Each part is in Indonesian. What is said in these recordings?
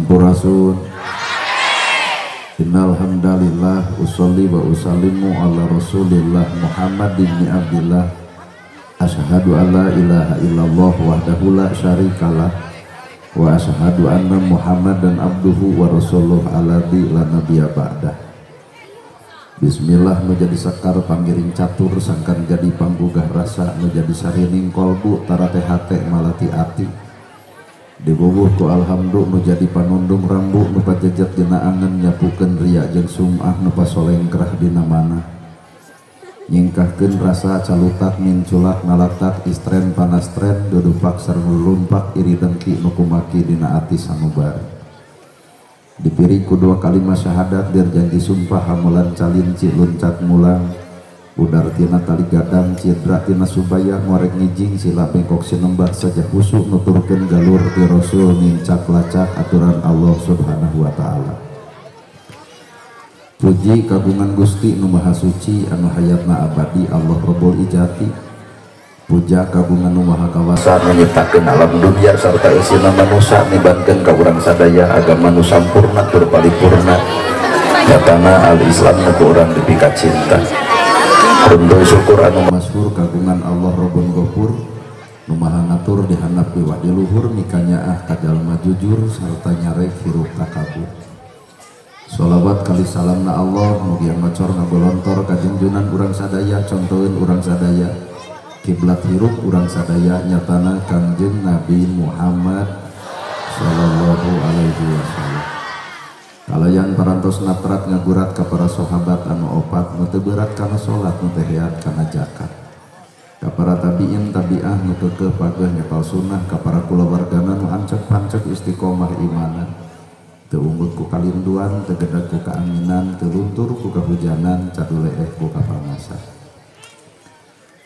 Sampurasun. Innal hamdalillah usolli wa usallimu ala Rasulillah Muhammad ibn Abdillah. Asyhadu an la ilaha illallah wahdahu la syarikalah wa asyhadu anna Muhammadan abduhu wa rasuluh alladzi la nabiyya ba'dah. Bismillah menjadi sakar panggiring catur sangkan jadi panggugah rasa menjadi sarining kolbu tarate hate malati ati dibubuh ku alhamdulillah menjadi panundung rambu nu pajejat dina angen nyapukeun riya jeung sum'ah nu pasolengkrah dina mana nyingkahkeun rasa calutak min culak nalatak istren panastren dudupak sareng lumpak iri dengki nu kumaki dina ati sanubar dipiri ku dua kalimat syahadat dir janji sumpah hamulan calin ci luncat mulang udar tina tali gadang cidra tina subaya ngorek ngijing sila bengkok sinembah saja husuk nuturkeun galur ti rasul nincak lacak aturan Allah subhanahu wa ta'ala. Puji kagungan Gusti nu maha suci anu hayatna abadi Allah Rabbul Ijati. Puja kagungan nu maha kawasa nyiptakeun alam dunia sarta isina manusia nibankeun ka urang sadaya agama nu sampurna tur paripurna nyatana al-Islam nu ku urang dipikat cinta. Runduh syukur anu masyhur kagungan Allah Rabbun Ghafur nu maha ngatur dihandap di luhur mikanyaah ka jalma jujur sarta nyarek hirup takabur. Sholawat kali salamna Allah mugia ngocor ngagolontor ka junjunan urang sadaya contoheun urang sadaya kiblat hirup urang sadaya nyatana Kangjeng Nabi Muhammad sallallahu alaihi wasallam. Kalayan parantos natrat ngagurat ka para sahabat anu opat nu teu berat kana salat nu teh head kana zakat. Ka para tabiin tabiah nu keukeuh pageuh nyepal sunnah ka para kulawargana nu ancek-pancek istiqomah imanan. Teu unggul ku kalinduan, teu gedag ku kaanginan, teu luntur ku kahujanan, cadu leeh ku kapamasan.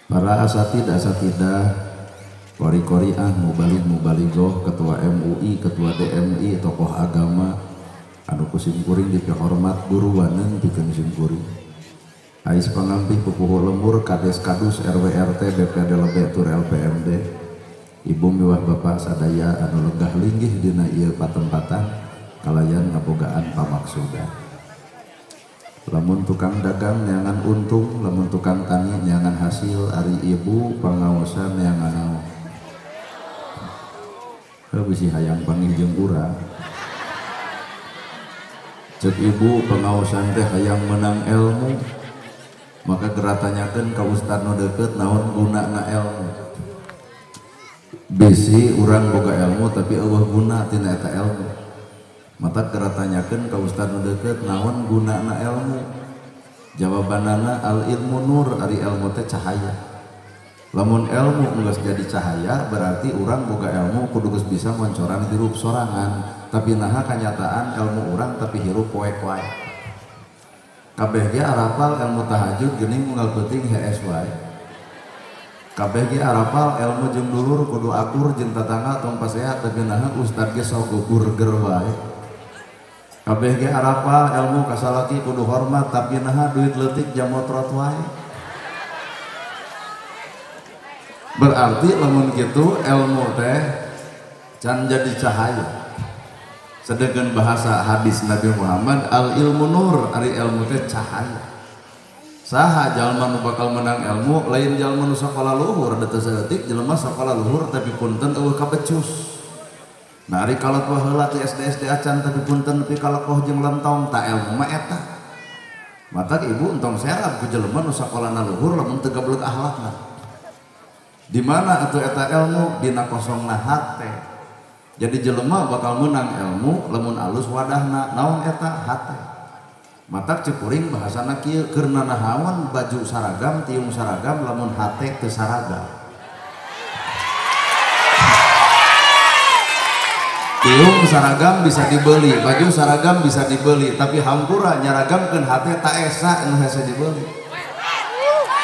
Para asatidah kori-koriah mubalik-mubaligoh, ketua MUI, ketua DMI, tokoh agama anu kusimkuring dipihormat guru waneun pikeun simkuring. Ais pangampih pupuh lembur kades kadus RW RT BPD Lebe tur LPMD. Ibu miwah bapak sadaya anu lenggah linggih dina ieu patempatan kalayan ngabogaan pamaksudan. Lamun tukang dagang neangan untung, lamun tukang tani neangan hasil, ari ibu pangaosan neangan naon. Heuh bisi hayang panggil jeung urang. Cek ibu pengaosan teh hayang menang ilmu, maka geratanyakeun ka ustad nu deukeut naon gunana ilmu. Bisi urang boga ilmu tapi eueuh guna tina eta ilmu. Mata geratanyakeun ka ustad nu deukeut naon gunana ilmu. Jawabanana al ilmu nur, ari ilmu teh cahaya. Lamun ilmu geus jadi cahaya berarti urang boga ilmu kudu geus bisa moncoran hirup sorangan. Tapi naha kanyataan ilmu urang tapi hirup poek wae. Kabeh ge arapal ilmu tahajud geuning moal peuting hees wae. Kabeh ge arapal ilmu jeung dulur kudu akur jeung tatangga tong pasehat tapi naha ustad ge sok burger wae. Kabeh ge arapal ilmu kasalaki kudu hormat tapi naha duit leutik jamotrot wae. Berarti lamun kitu ilmu teh can jadi cahaya. Sedangkan bahasa hadis Nabi Muhammad al ilmu nur, ari ilmu teh cahaya. Saha jalma nu bakal menang ilmu lain jalma nu sakola luhur da teu saeutik jelema sakola luhur tapi punten eueuh kabecus. Nah ari kalakoh heula ti SD acan tapi punten nepi kalakoh jeung lentong ta ilmu mah eta. Mata ibu entong serap ku jelema nu sakolana luhur lamun teu gablek akhlakna. Di mana atuh eta ilmu dina kosongna hate. Jadi jelema bakal menang ilmu lamun alus wadahna naon eta hate. Matak cekuring bahasana kieu keur nanahawan baju saragam tiung saragam lamun hate teu saragam. Tiung saragam bisa dibeli, baju saragam bisa dibeli, tapi hampura nyaragamkeun hate ta esa anu hese dibeli.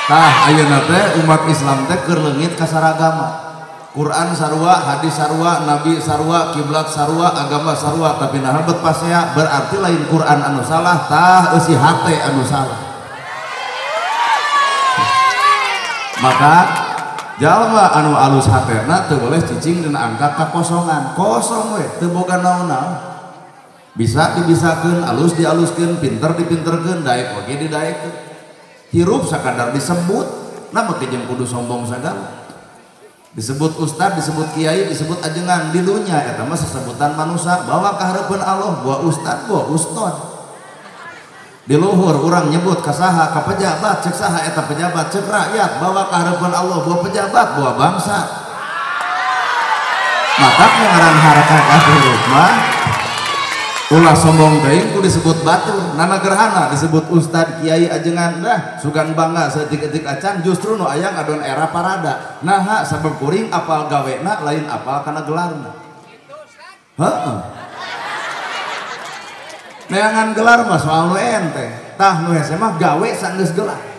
Tah ayeuna teh umat Islam teh keur leungit ka saragama. Quran sarua, hadis sarua, nabi sarua, kiblat sarua, agama sarua, tapi nah bet pasea berarti lain Quran anu salah, tah eusi hate anu salah. Maka jalma anu alus hatena teu boleh cicing dina angka kakosongan, kosong we teu boga naon-naon. bisa dibisakeun, alus dialuskeun, pinter dipinterkeun, daek oge didaekeun. Hirup sakadar disebut, nama jeung kudu sombong sagala. Disebut ustad, disebut kiai, disebut ajengan di dunia eta mah sesebutan manusia. Bawa ka hareupeun Allah, bawa ustad, bawa ustad. Di luhur urang nyebut ka saha, ka pejabat, cek saha eta pejabat, cek rakyat. Bawa ka hareupeun Allah, bawa pejabat, bawa bangsa. Maka ngaran harkat akhirut mah ulah sombong teuing ku disebut batur. Nana gerhana disebut ustad kiai ajengan dah sugan bangga setik-etik acan justru nu aya ngadon era parada. Naha sabab kuring apal gawena lain apal kana gelarna. Heeh. Neangan gelar mah soal nu ente. Tah nu hese mah gawe saenggeus gelar.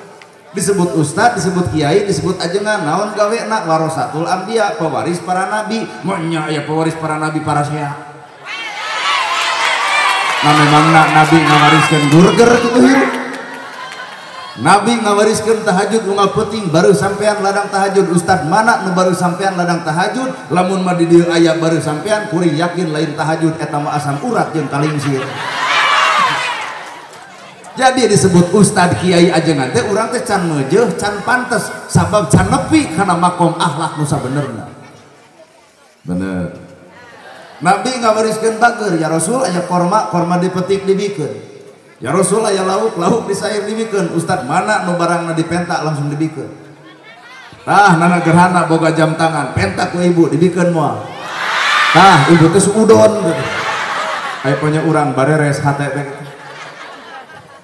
Disebut ustad, disebut kiai, disebut ajengan. Naon gawena? Warasatul anbiya, pewaris para nabi. Monya aya pewaris para nabi para sia. Nah memang nabi ngawariskan burger gitu hirup. Nabi ngawariskan tahajud unggal peting baru sampean ladang tahajud. Ustad mana nu baru sampean ladang tahajud? Lamun mah di dieu aya baru sampean kuring yakin lain tahajud eta mah asam urat jeung kalingsir. Jadi disebut ustad kiai ajengan teh urang teh can meujeuh can pantes sabab can nepi kana makom akhlak nu sabenerna. Bener. Nabi ngawariskeun bager, ya Rasul aya korma, korma dipetik dibikeun. Ya Rasul aya lauk, lauk disair dibikeun. Ustad mana nu barangna dipenta langsung dibikeun. Tah nana gerhana boga jam tangan, penta ku ibu dibikeun moal. Tah ibu teh suudon. Aya punya urang bareres hate teh.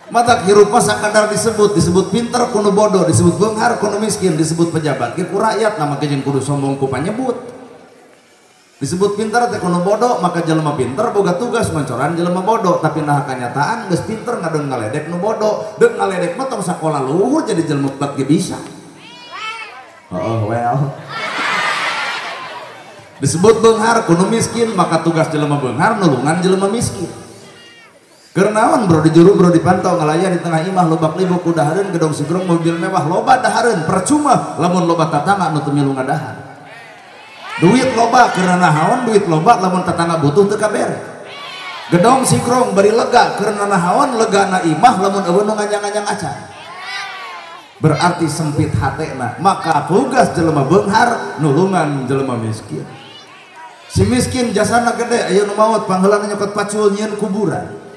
Mata hirup mah sakadar disebut pinter kudu bodoh, disebut beunghar kudu miskin, disebut pejabat ke ku rakyat nama jeung kudu sombong ku panyebut. Disebut pinter teh kudu bodoh, maka jelema pinter boga tugas mancoran jelema bodoh, tapi nah kanyataan geus pinter ngadon ngaledek nu bodoh. Deuk ngaledek mah tong sakola luhur jadi jelema bet ge bisa. Well. Disebut beunghar kudu miskin, maka tugas jelema beunghar nulungan jelema miskin. Keur naon bro dijuru bro dipantau ngalayan di tengah imah lobak libuk ku dahareun gedong sigrong mobil mewah loba dahareun percuma lamun loba tatangga nu teu milu ngadahar. Duit loba karena nahawan duit loba lamun tetangga butuh teu kabere. Gedong sikrong bari lega karena nahawan lega na imah lamun eueun nu ngajang-ngajang acan. Berarti sempit hatena, maka tugas jelema beunghar nulungan jelema miskin. Si miskin jasana gede aya nu maot pangheulana nyokot pacul nyieun kuburan.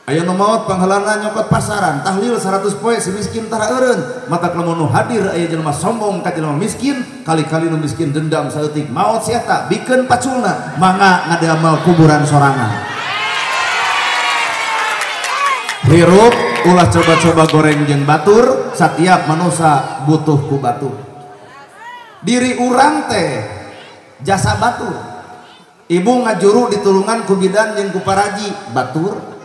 Aya nu maot pangheulana nyokot pasaran, tahlil 100 poe si miskin tara eureun. Mata lamun nu hadir aya jelema sombong ka jelema miskin, kali-kali nu miskin dendam saeutik maot sia eta bikeun paculna, mangga ngadamel kuburan sorangan. Hirup ulah coba-coba goreng jeung batur, satiap manusia butuh ku batur. Diri urang teh jasa batur. Ibu ngajuru ditulungan ku bidan jeung ku paraji, batur.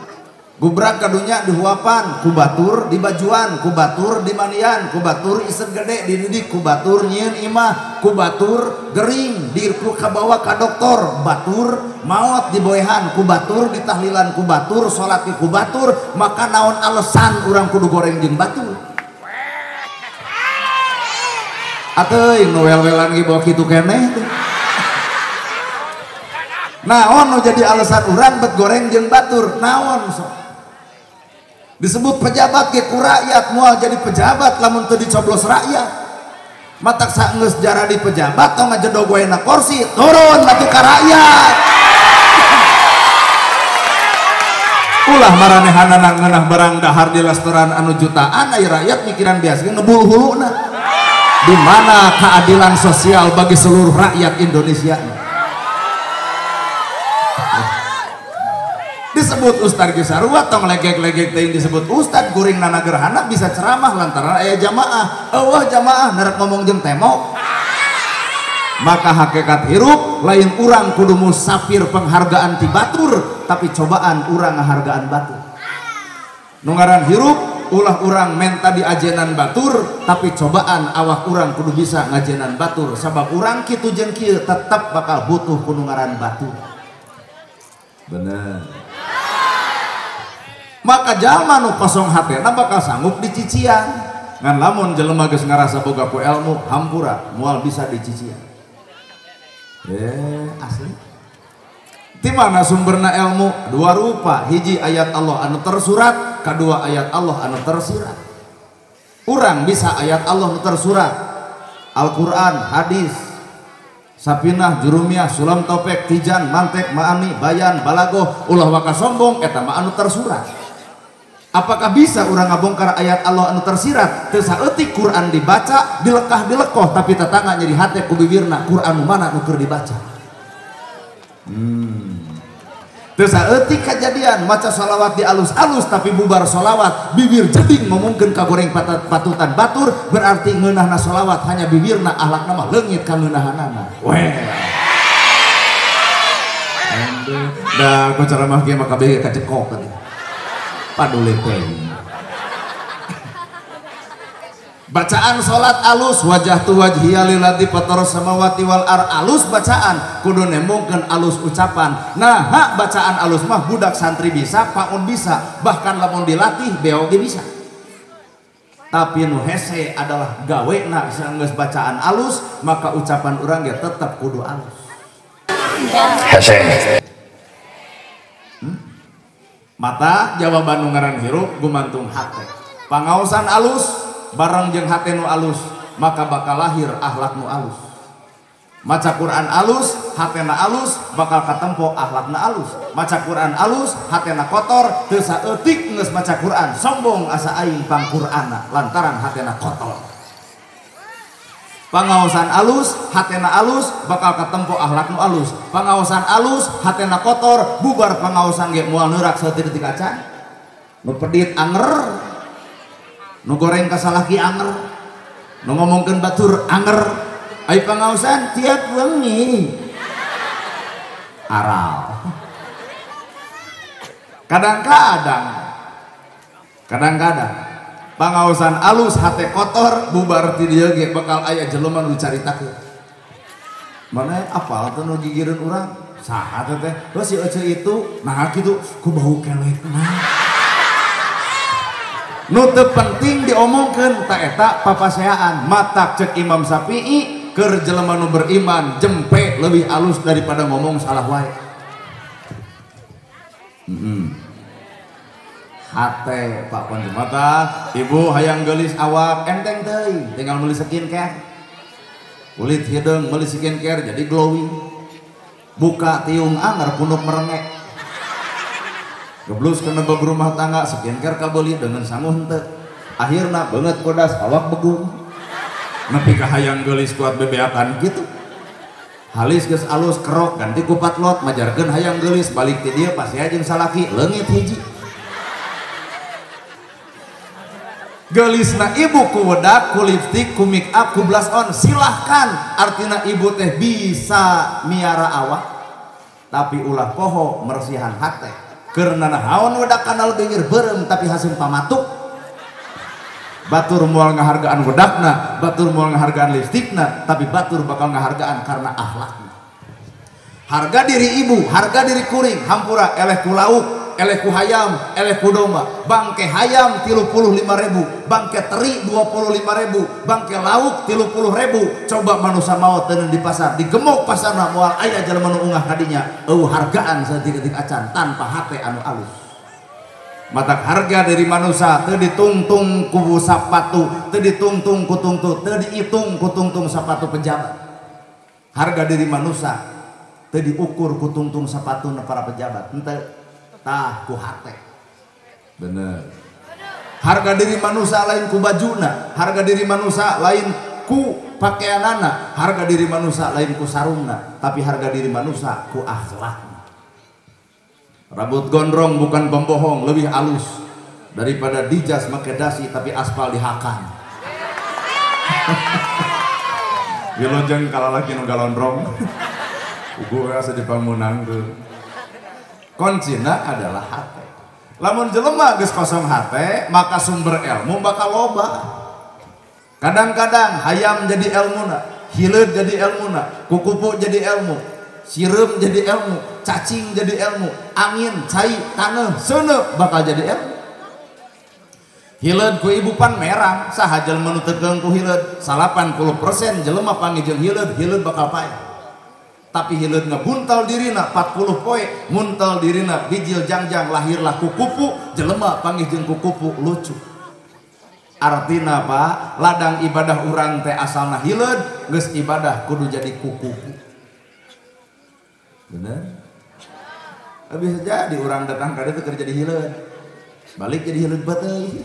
Gubrak kadunya dihuapan ku batur, di bajuan ku batur, di manian ku batur, isep gede dididik ku batur, nyieun imah ku batur, gering dirku kabawa ka doktor batur, maot diboehan ku batur, ditahlilan ku batur, salat ku batur. Maka naon alesan urang kudu goreng jeung batur? Atuy nu wel-welan ge bawa kitu keneh. Naon nu jadi alasan urang bet goreng jeung batur? Naon sok? Disebut pejabat ke ku rakyat, moal jadi pejabat lamun teu dicoblos rakyat. Matak saenggeus jara di pejabat tong ngajedog wae na kursi, turun batu ka rakyat. Ulah maranehanana ngeunah barang dahar di restoran anu jutaan, aya rakyat mikiran biasa ngebul huluna. Di mana keadilan sosial bagi seluruh rakyat Indonesia? Disebut ustad ge sarua tong legek-legek teuing disebut ustad guring nana gerhana bisa ceramah lantaran aya jamaah. Eueuh jamaah narek ngomong jeung temok. Maka hakikat hirup lain urang kudu musafir penghargaan ti batur, tapi cobaan urang ngahargaan batur. Nu ngaran hirup ulah urang menta diajenan batur, tapi cobaan awak urang kudu bisa ngajenan batur, sabab urang kitu jeung kieu tetep bakal butuh kudu ngaran batur. Bener. Maka jalma nu kosong hatena bakal sanggup dicician. Ngan lamun jelema geus ngarasa boga ku ilmu hampura moal bisa dicician. Asli. Di mana sumberna ilmu? Dua rupa, hiji ayat Allah anu tersurat, kedua ayat Allah anu tersirat. Urang bisa ayat Allah anu tersurat, Al-Quran, hadis, Sapinah, Jurumiyah, Sulam Topek, Tijan, Mantek, Ma'ani, Bayan, Balagoh, ulah waka sombong, eta mah anu tersurat. Apakah bisa urang ngabongkar ayat Allah anu tersirat? Teu saeutik Quran dibaca, dilekah dilekoh, tapi tetangga nyeri hate ku bibirna, Quran mana nu keur dibaca? Terus saeutik kejadian maca sholawat di alus-alus tapi bubar sholawat bibir jeding ngomongkeun kagoreng patutan batur, berarti ngeunahna sholawat hanya bibirna, ahlakna mah leungit ka ngeunahanana. Weh da ku ceramah kieu mah kabeh kacekok tadi padule teh. Bacaan salat alus, wajah tu wajhiya lilladzi fatara samawati wal ar, alus bacaan kudu nembongkeun alus ucapan. Nah hak bacaan alus mah budak santri bisa, paun bisa, bahkan lamun dilatih beo ge bisa. Tapi nu hese adalah gawena geus bacaan alus, maka ucapan urang ge tetep kudu alus. Hese. Mata jawaban nu ngaran hirup gumantung hate. Pangaosan alus bareng jeung hate nu alus, maka bakal lahir akhlak nu alus. Maca Quran alus, hatena alus, bakal katempo akhlakna alus. Maca Quran alus, hatena kotor, teu saeutik geus maca Quran, sombong asa aing pangqur'anna lantaran hatena kotor. Pangaosan alus, hatena alus, bakal katempo akhlak nu alus. Pangaosan alus, hatena kotor, bubar pangaosan ge moal neurak saeutik detik acan. Nu pedit anger, nu goreng kasalaki anger, nu ngomongkeun batur anger, ai pangaosan tiap wengi aral. Kadang-kadang pangaosan alus hate kotor, bubar ti dieu ge bakal aya jelema nu dicaritakeun. Mana apal teh nu gigireun urang? Saha teh? Heuh si Ece itu nah kitu ku bau kelekna. Nu teu penting diomongkeun ta eta papaseaan. Matak cek Imam Syafi'i, keur jelema nu beriman jempe leuwih alus daripada ngomong salah wae. Hate Pak Panjumata, ibu hayang geulis awak enteng teuing, tinggal meuli skincare. Kulit hideung meuli skincare jadi glowing. Buka tiung anger punuk merengek. Geblus kena bab rumah tangga skincare kabeli dengan sanguh henteu. Akhirna beungeut kodas awak begung. Nepi ka hayang geulis kuat bebeakan kitu. Halis geus alus kerok ganti ku patlot majarkeun hayang geulis balik ti dieu pasea jeung salaki leungit hiji. Geulisna ibu ku wedak, ku lipstik, ku make up, ku blush on, silahkan. Artina ibu teh bisa miara awak, tapi ulah poho mersihan hate. Karena nahaon wedak kanal genyir beureum tapi hasil pamatuk. Batur moal ngahargaan wedakna, batur moal ngahargaan lipstikna, tapi batur bakal ngahargaan karena akhlakna. Harga diri ibu, harga diri kuring, hampura eleh ku lauk, eleh ku hayam, eleh ku domba. Bangke hayam 35.000, bangke teri 25.000, bangke lauk 30.000. Coba manusia maot teu di pasar, digemuk pasarna moal aya jelema nu ungah kadinya. Hargaan saeutik-eutik acan tanpa hate anu alus. Matak harga dari manusia teu ditungtung ku sapatu, teu ditungtung ku tungtu, teu diitung ku tungtung sapatu pejabat. Harga diri manusia teu diukur ku tungtung sapatu para pejabat, henteu tah ku hate. Bener. Harga diri manusia lain ku bajuna, harga diri manusia lain ku pakaianana, harga diri manusia lain ku sarungna, tapi harga diri manusia ku akhlak. Rambut gondrong bukan pembohong, lebih halus daripada dijas make dasi tapi aspal dihakan. Wilojeng kalalaki nu galondrong. Ugu asa dipamunang tuh. Kuncina adalah hate. Lamun jelema geus kosong hate, maka sumber ilmu bakal loba. Kadang-kadang hayam jadi ilmuna, hileud jadi ilmuna, kukupu jadi ilmu, sireum jadi ilmu, cacing jadi ilmu, angin, cai, taneuh, seuneu bakal jadi ilmu. Hileud ku ibu pan merang, saha jelema nu teu keung ku hileud, 80% jelema pangijeng hileud bakal paeh. tapi hileud ngebuntal dirina 40 poe muntal dirina bijil jangjang lahirlah kukupu jelema panggih jeung kukupu lucu. Artina Pak ladang ibadah urang teh asalna hileud geus ibadah kudu jadi kukupu. Bener? Bisa jadi urang datang ka dieu kerja di hileud balik jadi hileud bateuy.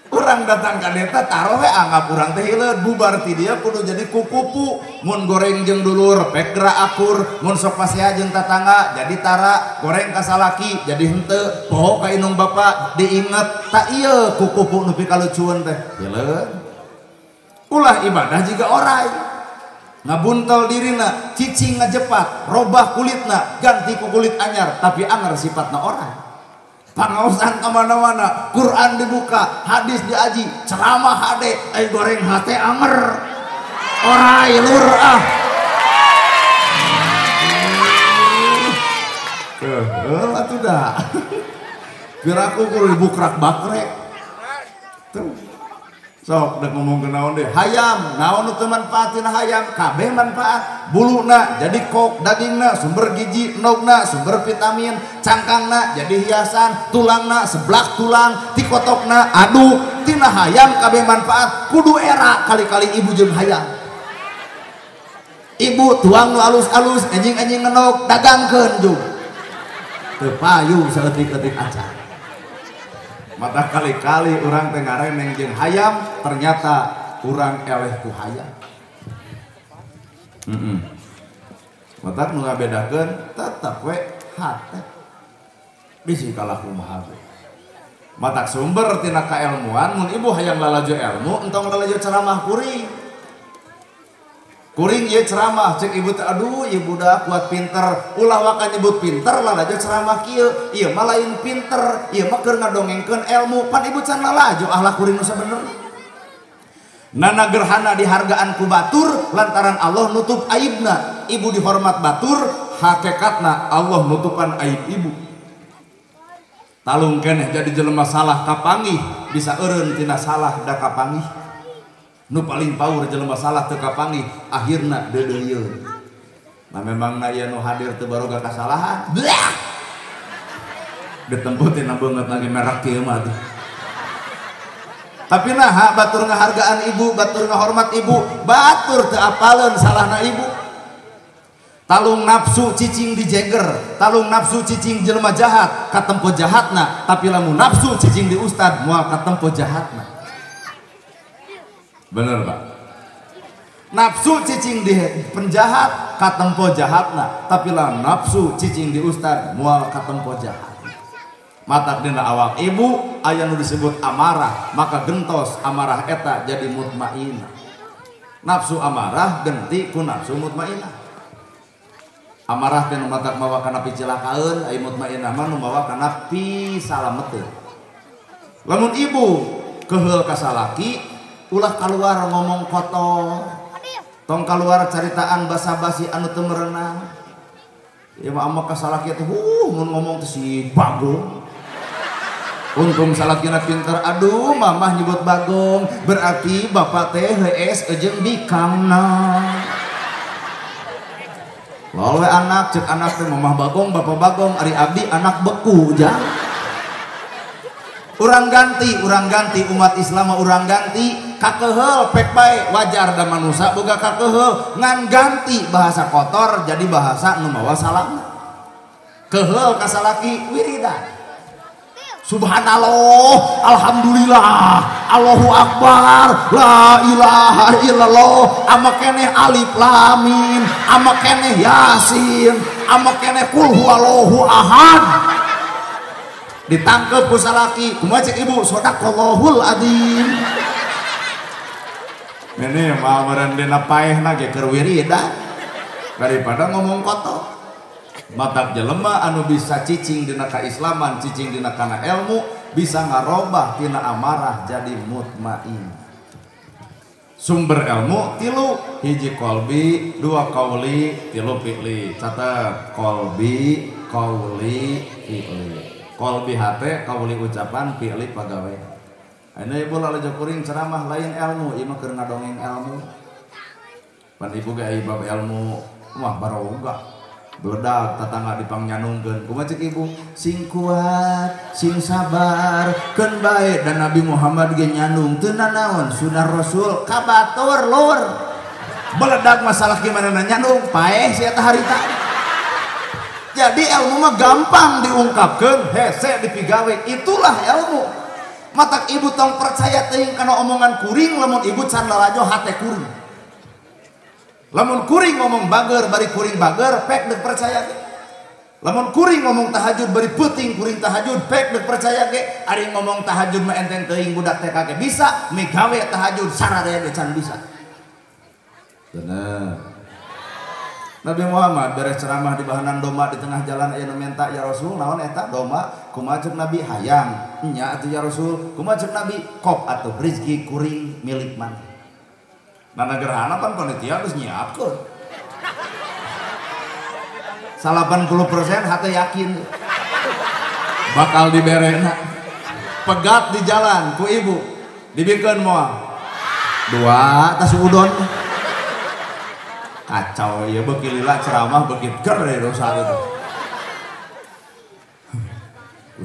Urang datang ka dieu taruh we anggap urang teh hileud bubar ti dieu kudu jadi kukupu. Mun goreng jeung dulur pek gerak akur, mun sok pasea jeung tatangga jadi tara, goreng ka salaki jadi henteu, poho ka inung bapa diinget tak ieu kukupu nu pikalucueun teh hileud. Ulah ibadah jiga oray ngabuntal dirina cicing ngajepat robah kulitna ganti ku kulit anyar tapi anger sifatna oray. Pangaosan kemana-mana, Quran dibuka, hadis diaji, ceramah hade, goreng hate anger, orai lur ah. Atuh dah. Biar aku kudu dibukrak bakrek. Tuh. Sok udah ngomong ke naon deh. Hayam, naon nu teu manfaatina hayam, kabeh manfaat. Buluna jadi kok, dagingna sumber gizi, endogna sumber vitamin, cangkangna jadi hiasan, tulangna seblak tulang, tikotokna aduh, tina hayam kabeh manfaat. Kudu era kali-kali ibu jeung hayam. Ibu tuang nu alus-alus, anjing-anjing ngenog dagangkeun jeung. Teu payu saeutik-eutik acan. Mata kali-kali orang teh ngareneng jeung hayam ternyata urang eleh ku hayam. Mata nu ngabedakeun tetep we hate. Bisi kalah kumaha we. Mata sumber tina kailmuan mun ibu hayang lalajo ilmu entong lalajo ceramah kuring. Kuring ieu ceramah cek ibu teh aduh ieu budak kuat pinter ulah waka nyebut pinter lalajo ceramah kieu ieu mah lain pinter ieu mah keur ngadongengkeun ilmu pan ibu can lalajo ahlah kuring nu sabenerna. Nana gerhana dihargaan ku batur lantaran Allah nutup aibna. Ibu dihormat batur hakikatna Allah nutupan aib ibu. Talung keneh jadi jelema salah kapanggih bisa eureun tina salah da kapanggih. Nu paling paur jelema salah teu kapanggih akhirna deudeuyeun. Nah memangna ieu nu hadir teu baroga kasalahan. Ditembut tina beungeut lagi merek kieu mah tuh. Tapi naha batur ngahargaan ibu, batur ngahormat ibu, batur teu apaleun salahna ibu. Talung nafsu cicing dijeger, talung nafsu cicing jelema jahat, katempo jahatna, tapi lamun nafsu cicing di ustad moal katempo jahatna. Bener Pak? Nafsu cicing di penjahat katempo jahatna, tapi lah nafsu cicing di ustad moal katempo jahat. Matak dina awak ibu aya nu disebut amarah, maka gentos amarah eta jadi mutmainah. Nafsu amarah genti ku nafsu mutmainah. Amarah teh nu matak mawa kana picilakaeun, aya mutmainah mah nu mawa kana pisalameteuh. Lamun ibu keheul ka salaki ulah keluar ngomong kotor, tong keluar caritaan basa-basi anu teu merenang. Ieu mah amok ka salaki teh mun ngomong teh si bagong. Untung salakina pinter, aduh mamah nyebut bagong, berarti bapak teh heueus jeung bikangna. Lawe anak cek anak teh mamah bagong, bapak bagong, ari abdi anak beku jang. Urang ganti umat Islam urang ganti kakeheul pek bae wajar da manusia boga kakeheul ngan ganti bahasa kotor jadi bahasa nu mawa salam. Keheul ka salaki wiridan. Subhanallah, alhamdulillah, Allahu akbar, la ilaha illallah, ama keneh alif lam mim, ama keneh yasin, ama keneh qul huwallahu ahad. Ditangkep ku salaki kumaha cek ibu sadaqallahul adzim. Ini mah meureun dina paehna ge keur wiridan daripada ngomong kotor. Matak jelema anu bisa cicing dina kaislaman, cicing dina kana ilmu bisa ngarobah tina amarah jadi mutmain. Sumber ilmu tilu, hiji kolbi, dua kauli, tilu fi'li. Catat kolbi, kauli, fi'li. Kolbi hate, kauli ucapan, fi'li pagawe. Ini ibu lalajo kuring ceramah lain ilmu, ieu mah keur ngadongeng ilmu. pan ibu ge bab ilmu mah barokah beledak tatangga dipangnyanungkeun kumaha cek ibu sing kuat sing sabar keun bae dan Nabi Muhammad ge nyanung teu nanaon sunah Rasul kabatur lur beledak masalah gimana nyanung paeh si eta harita jadi ilmu mah gampang diungkapkeun hese dipigawe itulah ilmu matak ibu tong percaya teuing kana omongan kuring lamun ibu can lalajo hate kuring lamun kuring ngomong bager bari kuring bager pek deuk percaya ge lamun kuring ngomong tahajud bari peuting kuring tahajud pek deuk percaya ge ari ngomong tahajud mah enteng teuing budak teh kage bisa migawe tahajud sararea ge can bisa bener Nabi Muhammad beres ceramah di bahanan domba di tengah jalan aya nu menta ya Rasul naon eta domba kumaha ceuk Nabi hayang nya atuh ya Rasul kumaha ceuk Nabi kop atuh rezeki kuring milik mana nana gerhana kan panitia harus nyiapkeun 80% hate yakin bakal diberena pegat di jalan ku ibu dibikeun moal 2 tas udon kacau ya beuki lila ceramah beuki ger ya dosa itu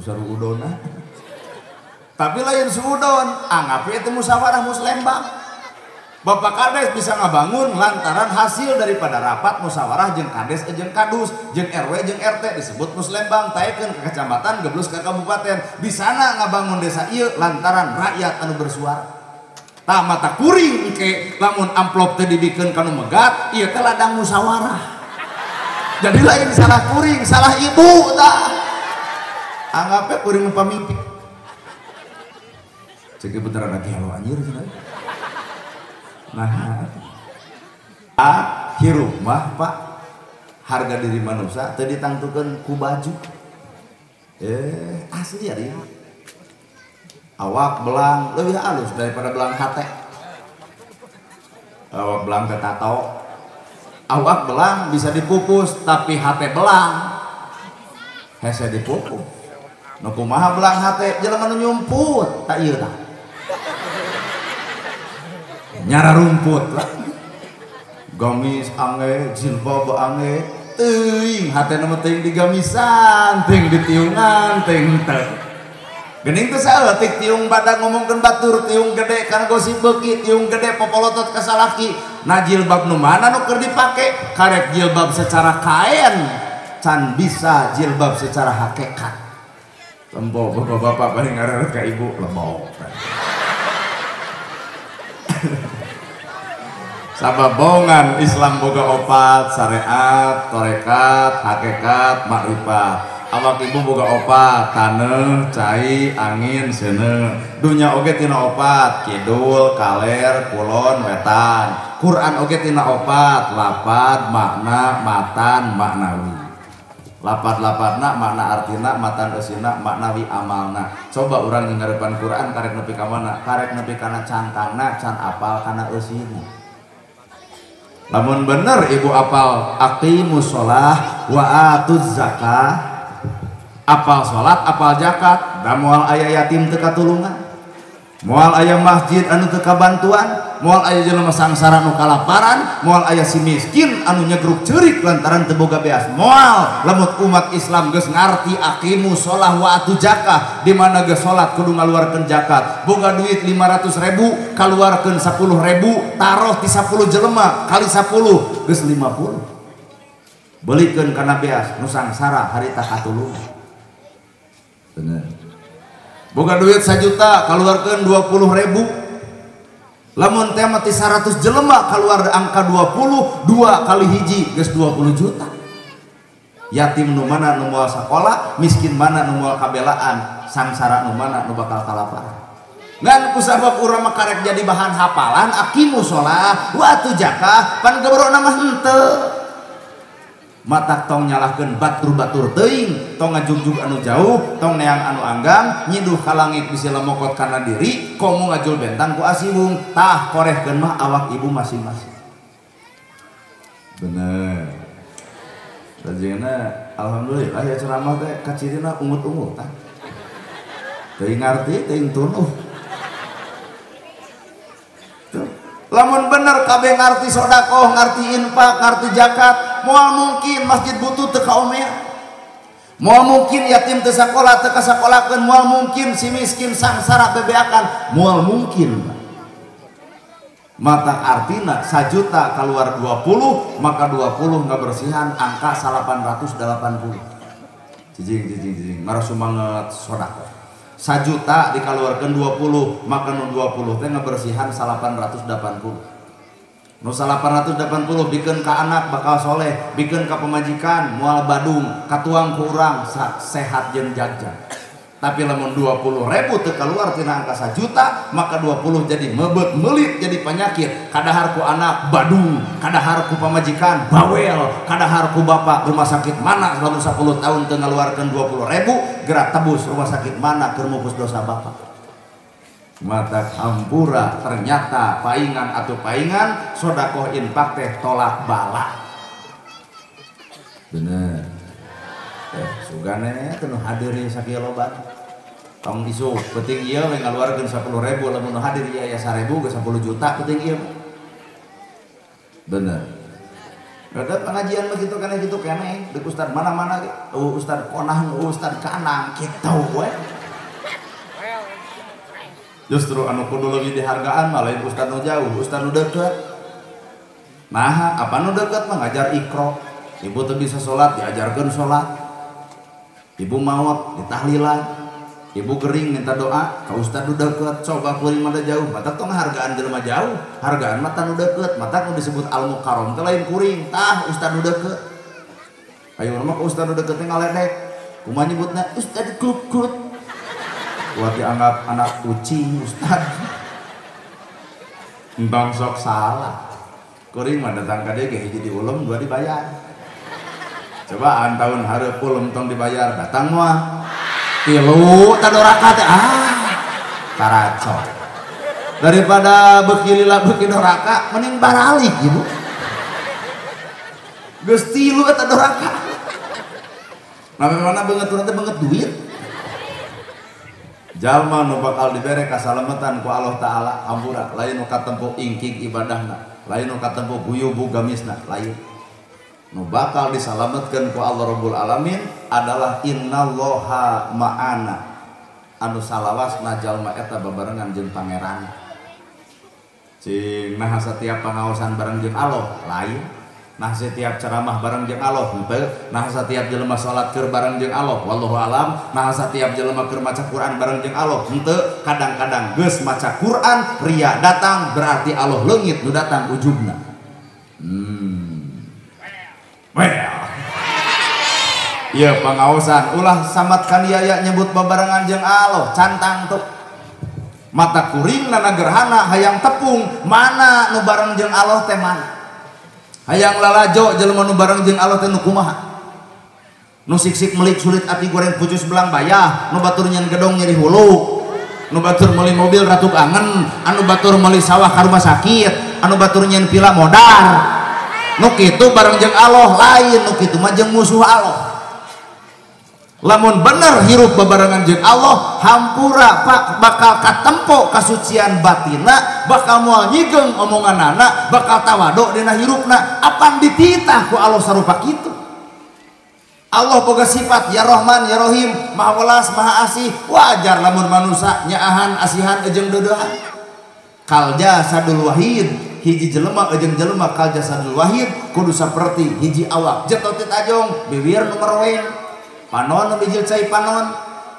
usar udona tapi lain suudon anggap itu musyawarah muslembang Bapak Kades bisa ngabangun lantaran hasil daripada rapat musyawarah jeung Kades jeung Kadus jeung RW jeung RT disebut muslembang taekeun ke kecamatan geblus ke kabupaten di sana ngabangun desa ieu lantaran rakyat anu bersuara tah mata kuring engke lamun amplop teu dibikeun ka nu megat ieu teh ladang musyawarah jadi lain salah kuring salah ibu tah anggapnya kuring pamimpi cek beneran lagi halo anjir cenah nah hirup mah pak harga diri manusia teu ditangtukeun ku baju asli ya dia awak belang lebih halus daripada belang hate awak belang teh tato awak belang bisa dipupus tapi hate belang hese dipupus nu kumaha belang hate jelema nu nyumput tak ieu tah nyara rumput lah gamis ange jilbab ange teuing hatena mah teuing digamisan teuing ditiungan teuing teu geuning teh saeutik tiung badak ngomongkeun batur tiung gede kana gosip beuki tiung gede popolotot ka salaki nah jilbab nu mana nu keur dipake karek jilbab secara kain can bisa jilbab secara hakikat tempo bapak-bapak bari ngareret ka ibu lebok sababongan Islam boga opat syariat tarekat hakikat makrifat awak ibu boga opat taneuh cai angin seuneu dunya oge tina opat kidul kaler kulon wetan Quran oge tina opat lapad makna matan maknawi lapad-lapadna makna artina matan eusina maknawi amalna coba urang nginggarepan Quran karek nepi ka mana karek nepi kana cangkangna can apal kana eusina lamun bener ibu apal aqimus sholah wa atuz zakah apal sholat apal zakat da moal aya yatim teu katulungan moal aya masjid anu teu kabantuan moal aya jelema sangsara nu kalaparan moal aya si miskin anu nyegruk ceurik lantaran teu boga beas moal lamun umat Islam geus ngarti aqimus sholah wa atuz zakah di mana geus salat kudu ngaluarkeun zakat boga duit 500.000 kaluarkeun 10.000 taruh ti 10 jelema kali 10 geus 50 beulikeun kana beas nu sangsara harita katulungan bener boga duit 1 juta kaluarkeun 20.000 lamun teh mah ti 100 jelema keluar angka 20 2 kali hiji geus 20 juta yatim nu mana nu moal sakola miskin mana nu moal kabelaan sangsara nu mana nu bakal kalaparan ngan kusabab urang mah karek jadi bahan hafalan aqimus sholah wa atuz zakah pan gebrona mah henteu matak tong nyalahkeun batur-batur teuing tong ngajugjug anu jauh tong neang anu anggang nyiduh ka langit bisi lemokot kana diri komo ngajul bentang ku asibung tah korehkeun mah awak ibu masing-masing bener tajina alhamdulillah ya ceramah teh kacirina ungut-ungutan teuing ngarti teuing tunuh Lamun bener kabeh ngarti sodakoh, ngarti infak, ngarti zakat, moal mungkin masjid butuh teu kaomea, moal mungkin yatim teu sakola teu kasakolakeun, moal mungkin si miskin sangsara bebeakan, moal mungkin. Mata artina 1 juta keluar 20, maka 20 ngabersihan angka 880. Jijing marah sumanget sodakoh. 1 juta dikeluarkan 20, maka nu 20 teh ngabersihan 880. Nu 880 bikin ke anak bakal soleh, bikin ke pemajikan mual badung, katuang ku urang sehat jeung jajan. Tapi lamun 20.000 teu keluar tina angka 1 juta, maka 20 jadi mebet melit jadi penyakit. Kadahar ku anak badung, kadahar ku pamajikan bawel, kadahar ku bapak rumah sakit mana selama 10 tahun teu ngaluarkeun 20.000, gerak tebus rumah sakit mana keur mupus dosa bapak. Mata hampura ternyata paingan atau paingan sodakoh infak teh tolak bala. Bener. Sugane teu hadiri sakieu loba. Tong isu penting ieu we ngaluarkeun 10.000 lamun hadir ieu aya 1.000 ge 10 juta penting ieu. Bener. Ada pengajian begitu kana gitu keneh deuk ustad mana-mana ge. Ustad konah, ustad kanang kitu we. Justru anu kudu leuwih dihargaan mah lain ustad nu jauh, ustad nu deukeut. Nah, apa nu deukeut mah ngajar iqra. Ibu teu bisa salat diajarkeun salat. Ibu maot ditahlilan, ibu gering minta doa ka ustad nu deukeut, coba kuring mah jauh, mata tong hargaan jelema jauh, hargaan mah tanu deukeut, mata nu disebut al mukarram teh lain kuring, tah ustad nu deukeut. Ayeuna mah ka ustad nu deukeut teh ngaledek, kumaha nyebutna ustad kukut. Kuat dianggap anak kucing ustad. Entong sok salah. Kuring mah datang ka dieu ge hiji diulem, 2 dibayar. Cobaan tahun hareupeul entong dibayar, datang moal 3 tadoraka teh taracok. Daripada beuki lila beuki doraka mending baralik ibu. Geus 3 tadoraka. Mana beungeut urang teh beungeut duit. Jalma nu bakal dibere kasalametan ku Allah Ta'ala hampura lain nu katempo ingkig ibadahna, lain nu katempo guyubu gamisna, lain nu bakal disalametkeun ku Allah Rabbul Alamin adalah innallaha ma'ana, anu salawasna jalma eta babarengan jeung pangeran. Cing nah setiap pangaosan bareng jeung Allah lain, nah setiap ceramah bareng jeung Allah henteu, nah setiap jelema salat keur bareng jeung Allah wallahu alam, nah setiap jelema keur maca Quran bareng jeung Allah henteu. Kadang-kadang geus maca Quran ria datang berarti Allah leungit nu datang ujubna. Iya pangaosan ulah samat kaniaya nyebut babarengan jeung Allah cantang tuh. Mata kuring na gerhana hayang tepung mana nu bareng jeung Allah teh mana. Hayang lalajo jelema nu bareng jeung Allah teh nu kumaha? Nu siksik melik sulit ati goreng pucus belang bayah, nu batur nyen gedong nyeri hulu, nu batur meuli mobil ratuk angen, anu batur meuli sawah ka rumah sakit, anu batur nyen pila modar. Nu kitu bareng jeung Allah lain, nu kitu mah jeung musuh Allah. Lamun bener hirup bebarengan jeung Allah hampura pak bakal katempo kasucian batina, bakal moal nyigeng omonganana, bakal tawaduk dina hirupna, apan dititah ku Allah sarupa kitu. Allah boga sifat ya Rahman ya Rahim, maha welas maha asih, wajar lamun manusia nyaahan asihan jeung deudehan. Kal jasadul wahid, hiji jelema jeung jelema kal jasadul wahid kudu saperti hiji awak, jetot tajong bibir nu merweng. Panon nu bijil cai panon,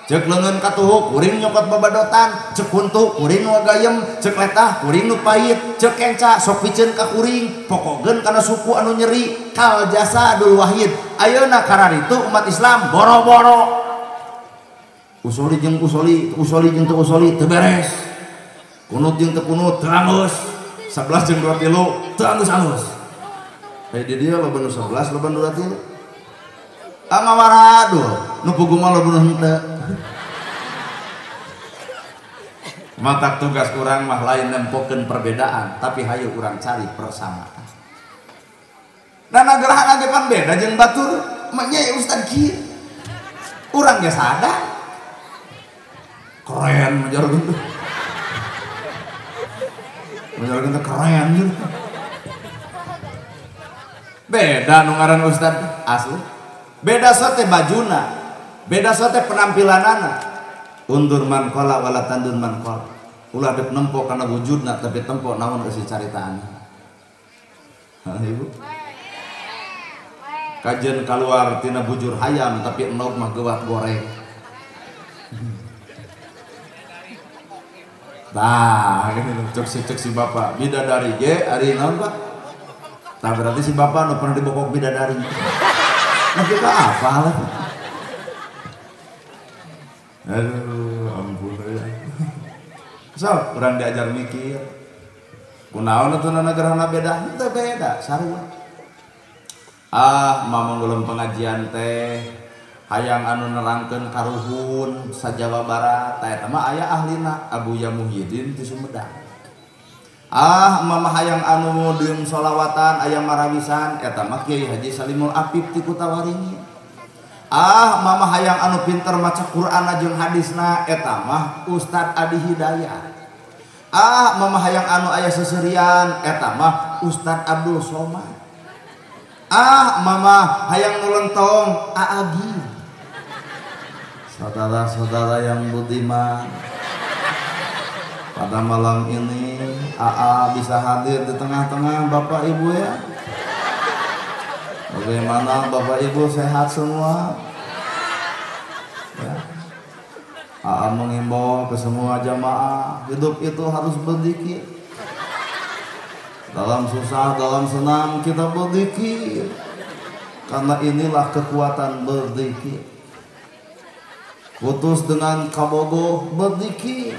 cek leungeun katuhuk kuring nyokot babadotan, cek huntu kuring nu gayem, cek letah kuring nu pahit, cek kenca sok piceun ka kuring, pokogeun kana suku anu nyeri. Kal jasadul wahid, ayeuna kararitu umat Islam boro-boro usuli jeung usuli, usuli jeung teu usuli teu beres, kunut jeung teu kunut teu angus, 11 jeung 23 teu angus-angus. Di dieu loba nu 11 loba nu 23 ngawaradul nu pugu mah loba nu henteu. Mata tugas urang mah lain nempokeun perbedaan tapi hayu urang cari persamaan. Dan gerhana ge pan beda jeung batur mah nya ustad kieu. Urang ge sadar. Keren majar gitu. bener kita keren gitu. Beda nu ngaran ustad asli. Beda sote bajuna, beda sote penampilanana. Undur man qala wala tandur man qala. Ulah dep nempo kana wujudna tapi tempo naon isi caritaana. Hah ibu? Kajen keluar tina bujur hayam tapi enog mah gewat goreng. Nah, cek si bapak bidadari ge ari naon Pak? Tah berarti si bapak nu pernah dibokok bidadari. Nah kita apa lah? Aduh, ampun ya. So, urang diajar mikir. Kunaon atuh nagerana beda? Teu beda, sarua. Mamang belum pengajian teh hayang anu nerangkeun karuhun sajawa barat tah eta mah aya ahlina Abuya Muhyiddin ti Sumedang. Mama hayang anu deung sholawatan aya marawisan eta mah Kiai Haji Salimul Apip ti Kutawaringin. Mama hayang anu pinter maca Quran jeung hadisna eta mah Ustad Adi Hidayat. Mama hayang anu aya seserian eta mah Ustad Abdul Somad. Mama hayang nulentong Aagi. Saudara-saudara yang budiman, pada malam ini AA bisa hadir di tengah-tengah Bapak Ibu ya. Bagaimana Bapak Ibu sehat semua? Ya. AA mengimbau ke semua jamaah, hidup itu harus berzikir. Dalam susah, dalam senang kita berzikir. Karena inilah kekuatan berzikir. Putus dengan kabogoh berzikir.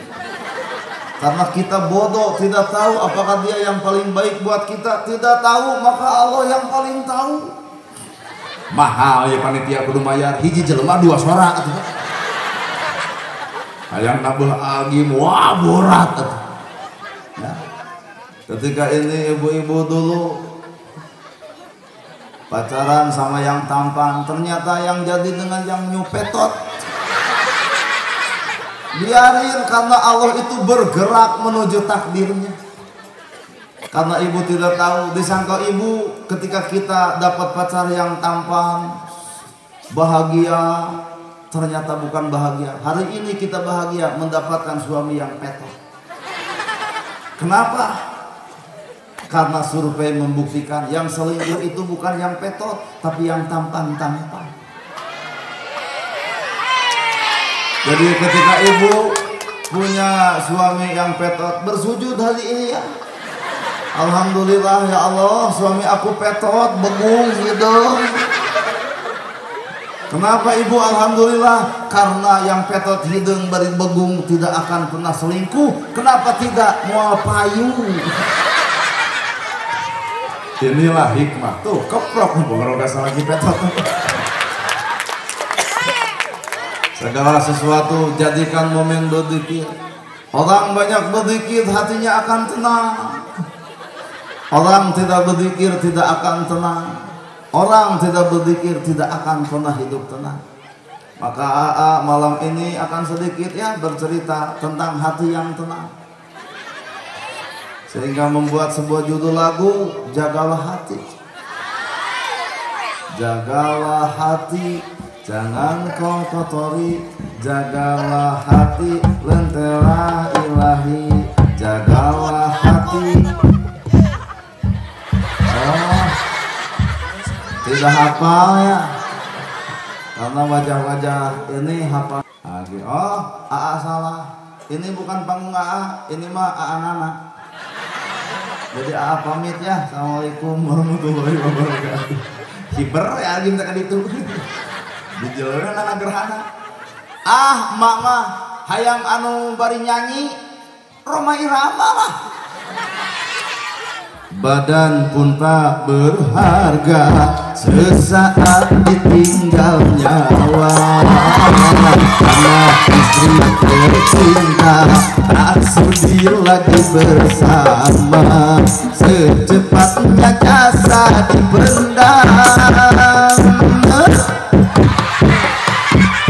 Karena kita bodoh, tidak tahu apakah dia yang paling baik buat kita. Tidak tahu, maka Allah yang paling tahu. Mahal ya panitia kudu mayar hiji jelema 2 suara atuh. Hayang nabeuh agim wah borat atuh. Ya. Ketika ini ibu-ibu dulu pacaran sama yang tampan, ternyata yang jadi dengan yang nyupetot. Biarin, karena Allah itu bergerak menuju takdirnya. Karena ibu tidak tahu, disangka ibu ketika kita dapat pacar yang tampan, bahagia, ternyata bukan bahagia. Hari ini kita bahagia mendapatkan suami yang petot. Kenapa? Karena survei membuktikan yang selingkuh itu bukan yang petot, tapi yang tampan-tampan. Jadi ketika ibu punya suami yang petot, bersujud hari ini ya. Alhamdulillah ya Allah, suami aku petot, begung hidung. Kenapa ibu alhamdulillah? Karena yang petot hidung bari begung tidak akan pernah selingkuh. Kenapa tidak? Moal payu. Inilah hikmah. Tuh keprok ngerogas lagi petot. Segala sesuatu jadikan momen berzikir. Orang banyak berzikir hatinya akan tenang. Orang tidak berzikir tidak akan tenang. Orang tidak berzikir tidak akan pernah hidup tenang. Maka AA malam ini akan sedikit ya bercerita tentang hati yang tenang. Sehingga membuat sebuah judul lagu, Jagalah Hati. Jagalah hati, jangan kau kotori, jagalah hati, lentera ilahi, jagalah hati. Oh, tidak hafal ya, karena wajah-wajah ini hafal. Oh, AA salah. Ini bukan panggung AA, ini mah AA Nana. Jadi AA pamit ya. Assalamualaikum warahmatullahi wabarakatuh. Kiper ya agim tak itu. Di jalan anak gerhana. Mama hayang anu bari nyanyi Roma Irama lah. Badan pun tak berharga, sesaat ditinggal nyawa. Karena istri tercinta tak sudi lagi bersama, secepatnya jasa dipendam.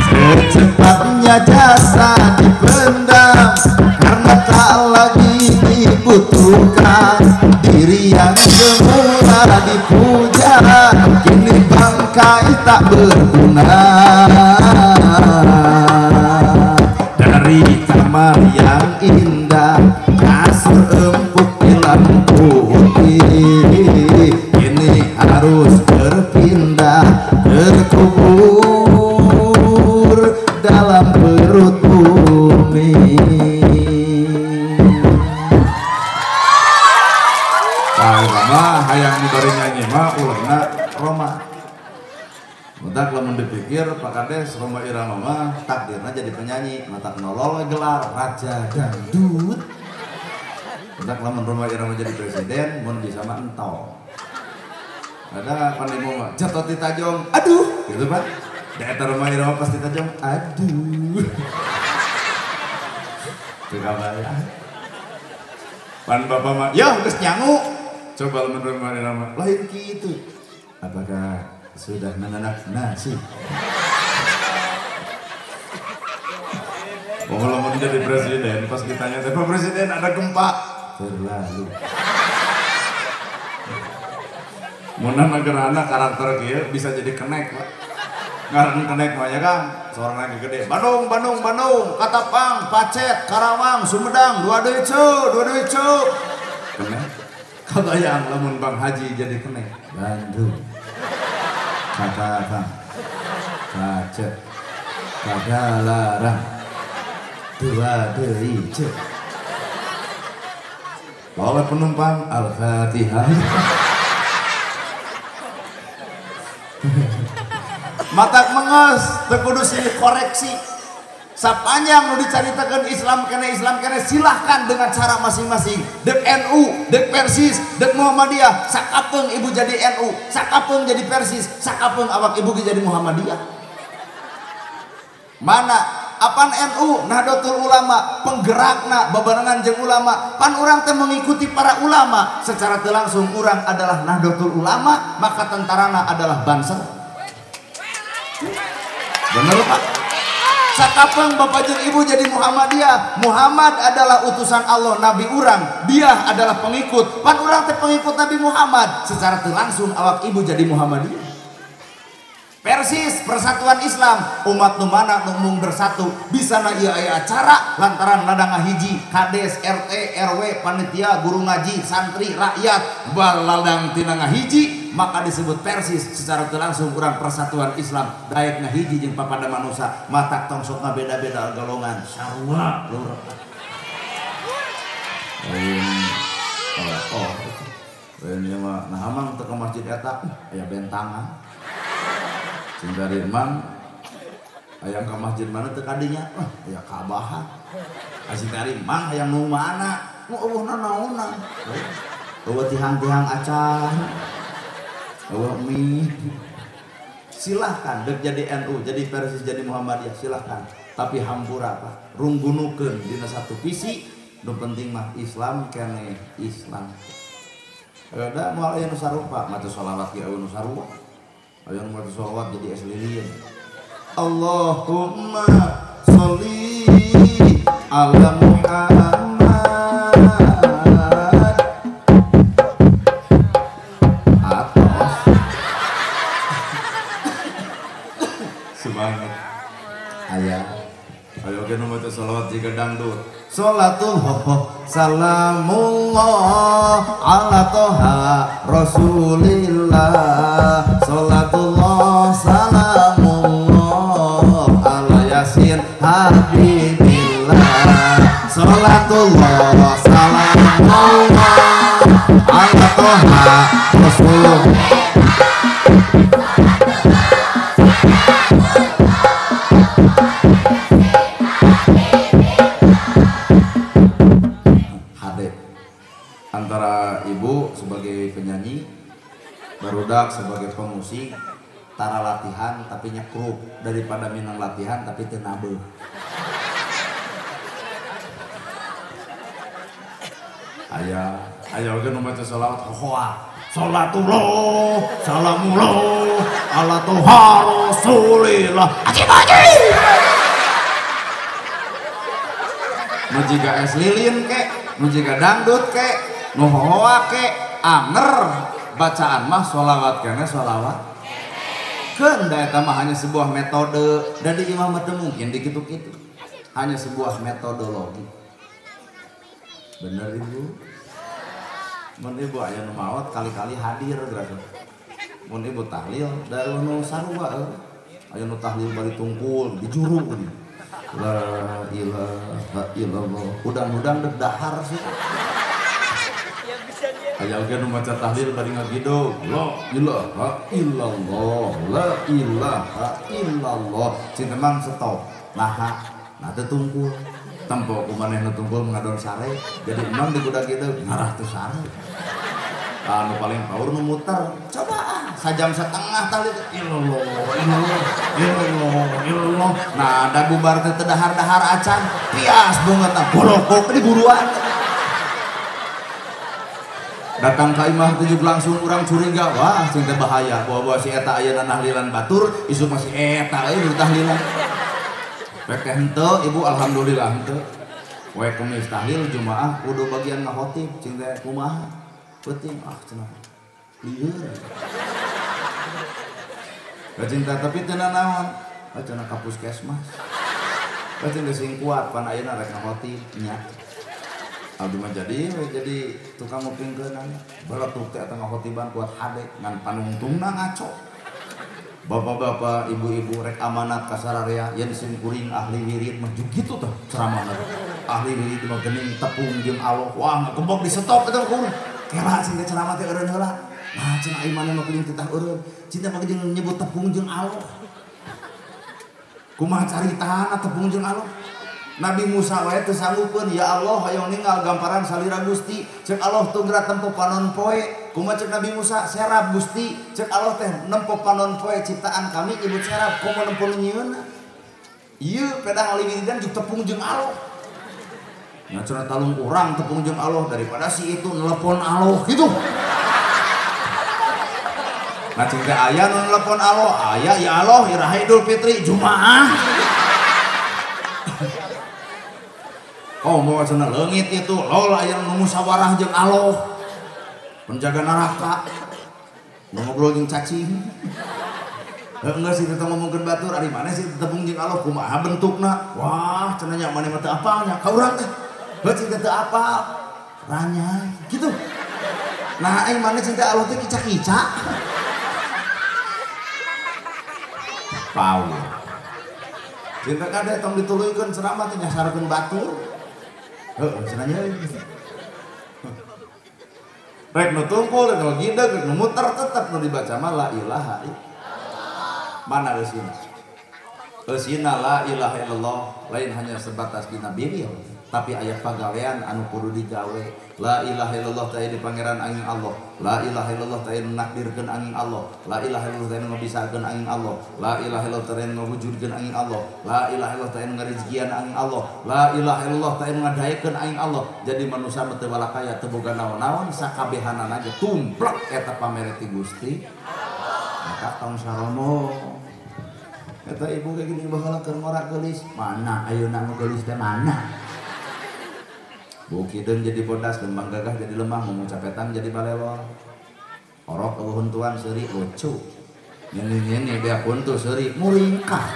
Secepatnya jasa dipendam, karena tak lagi dibutuhkan. ini bangkai tak berguna dari kamar yang indah kasur empuk di lampu ini harus berpindah terkubur dalam perut bumi. Mah hayang diberi nyanyi mah ulangna Roma. Mudah lamun dipikir Pak Kades Roma Irama mah takdirna jadi penyanyi, matak nolol gelar raja dangdut. Mudah lamun Roma Irama jadi presiden, mun bisa mah entol. Ada pandemo mah jatuh di tajong, aduh, gitu Pak. Daerah Roma Irama pasti tajong, aduh. Tukang bayar. Pan bapak mah, yo geus nyangu. Coba menurut Rama lain gitu. Apakah sudah menanak nasi? Kalau mau jadi presiden, pas ditanya, Pak Presiden ada gempa. Terlalu. Muna negarana karakter kia bisa jadi kenek, Pak. Ngaran kenek mah ya Kang, seorang lagi gede. Bandung, Katapang, Pacet, Karawang, Sumedang, dua deui cu. Kenek. Kabayang lamun Bang Haji jadi kenek. Bandung, Katapang, Pacet, Padalarang, dua deui cu. Oleh penumpang Al-Fatihah. Matak mengos tekudu silih koreksi sapanjang nu dicaritakeun Islam kene silahkan dengan cara masing-masing. Dek NU, dek Persis, dek Muhammadiyah, sakapeung ibu jadi NU, sakapeung jadi Persis, sakapeung awak ibu jadi Muhammadiyah. Mana apan NU Nahdlatul Ulama penggerakna babarengan jeung ulama, pan urang teh mengikuti para ulama secara teu langsung urang adalah Nahdlatul Ulama, maka tentarana adalah Banser. Bener Pak? Sakapeung bapak jeung ibu jadi Muhammadiyah. Muhammad adalah utusan Allah, nabi urang. Dia adalah pengikut. Pan urang teh pengikut Nabi Muhammad. Secara teu langsung awak ibu jadi Muhammadiyah. Persis Persatuan Islam, umat nu mana nu mung bersatu. Bisa na ieu aya acara lantaran ladang hiji, kades, RT, RW, panitia, guru ngaji, santri, rakyat baladang tina ngahiji, maka disebut Persis. Secara teu langsung urang Persatuan Islam daek ngahiji jeung papada manusia, matak tongsokna beda-beda golongan. Sarua lur. Ini mah nah amang teu ka masjid eta aya bentangan. Sing dari emang ayam ke masjid mana teu kadinya aya kabahan. Asing dari emang hayang nu mana nu eueuhna naonna eueuh tihang-tihang acan eueuh mie. Silahkan dek jadi NU jadi Persis jadi Muhammadiyah silahkan, tapi hampura Pak runggunukeun dina satu visi. Nu penting mah Islam kene Islam. Ada moal aya nu sarupa maca sholawat ge anu sarua. Ayo nomor sholawat jadi es lilin. Allahumma sholli ala Muhammad. Atos. Semangat. Ayo kita nomor sholawat jika dangdut. Sholatul salamullah ala toha rasulillah. Sholatullah salamullah ala yasin habibillah. Sholatullah salamullah ala toha rasulullah. Antara ibu sebagai penyanyi, barudak sebagai pemusik, tara latihan tapi nyekruk daripada minang latihan tapi teu nabeuh. Aya oge nu maca sholawat hoa. Sholatullah salamullah ala toha rasulillah. Mujiga es lilin kek, mujiga dangdut kek, nu hoa ke anger bacaan mah sholawat kene sholawat Keunda eta mah hanya sebuah metode dan di imam teu mungkin dikitu-kitu. Hanya sebuah metodologi. Bener Ibu? Mun Ibu aya nu maot kali-kali hadir gratis. Mun Ibu tahlil da nu sarua aya nu tahlil bari tungkul di juru gini. La ilaha illallah. Udang-udang deg dahar sih. Aya oge nu maca tahlil bari ngagido. La ilaha illallah. La ilaha illallah. Cinta mang stop. Naha, nah teu tungkul. Tempo kumaneh nu tungkul mengadon sare. Jadi emang di budak kitu ngarah teu sare. Anu paling power nu muter. Coba sajam setengah tali illallah illallah illallah illallah. Nah da bubar teh dahar-dahar acan. Pias banget tah bolokok di buruan. Datang ka imah teh langsung urang curiga, wah sing teh bahaya. Bawa si eta ayeuna tahlilan batur, isu masih eta euy tahlilan. Rek henteu Ibu alhamdulillah henteu. We kumis tahlil Jumaah kudu bagian ngahotib cing teh kumaha? Penting cenah. Lieur. Cinta tapi teu naon. Cenah ka puskesmas. Cing sing kuat pan ayeuna rek ngahotib nya. Abdi mah jadi tukang ngupingkeun baratuk teh eta ngahotiban kuat hade ngan panungtungna ngaco. Bapak-bapak, ibu-ibu rek amanat kasararea yen sing kuring ahli wirid mah gitu tah ceramahna. Ahli wirid mah geuning tepung jeung Allah. Wah, kebok di stop eta kuring. Kera sing ceramah teh eureun heula. Nah, cenah imane mah kuring titah eureun. Cinta mah jeung nyebut tepung jeung Allah. Kumaha caritana tepung jeung Allah? Nabi Musa wae teu sanggupkeun, ya Allah hayang ninggal gamparan salira Gusti. Ceuk Allah tunggra tempo panon poe. Kumaha ceuk Nabi Musa, serap Gusti. Ceuk Allah teh nempo panon poe ciptaan kami nyebut serap, komo nempo nyieunna. Ieu pedang aliwiridan juk tepung jeung Allah. Nya cenah talung urang tepung jeung Allah daripada si itu nelpon Allah gitu. Nah cing teh aya nu nelpon Allah, aya ya Allah iraha Idul Fitri Jumaah. Oh mau cenah leungit itu lola aya nu musyawarah jeung Allah. Penjaga neraka. Ngobrol jeung cacing. Enggak sih kita ngomongkeun batur ari mana sih tepung jeung Allah kumaha bentukna? Wah, cenah nya maneh mah teu apalnya. Ka urang teh. Heuh cing teu apal. Ranya gitu. Nah aing maneh cing teh Allah teh kicak-kicak. Pau. Cinta kade tong dituluykeun ceramah teh nyasarkeun batur. Heuh cenah nya. Rek nu tungkul nu gideg nu muter tetep nu dibaca mah la ilaha illallah. Mana eusina? Eusina la ilaha illallah lain hanya sebatas dina bibir, tapi aya pagawean anu kudu digawe. La ilaha illallah teh di pangeran angin Allah. La ilaha illallah teh nakdirkeun angin Allah. La ilaha illallah teh ngabisakeun angin Allah. La ilaha illallah teh ngawujudkeun angin Allah. La ilaha illallah teh ngarizkian angin Allah. La ilaha illallah teh ngadayekeun angin Allah. Jadi manusia mah teu walakaya teu boga naon-naon sakabehanana ge tumplek eta pamere ti Gusti Allah. Maka tong saromo. Eta ibu kayak gini baheula keur ngora geulis. Mana ayeuna nu geulis teh mana? Bukideun jadi bodas dan Bang Gagah jadi lemah, mengucapetan jadi balelor. Orok eueuh tuan seuri lucu. Nini beak huntu seuri muringkah.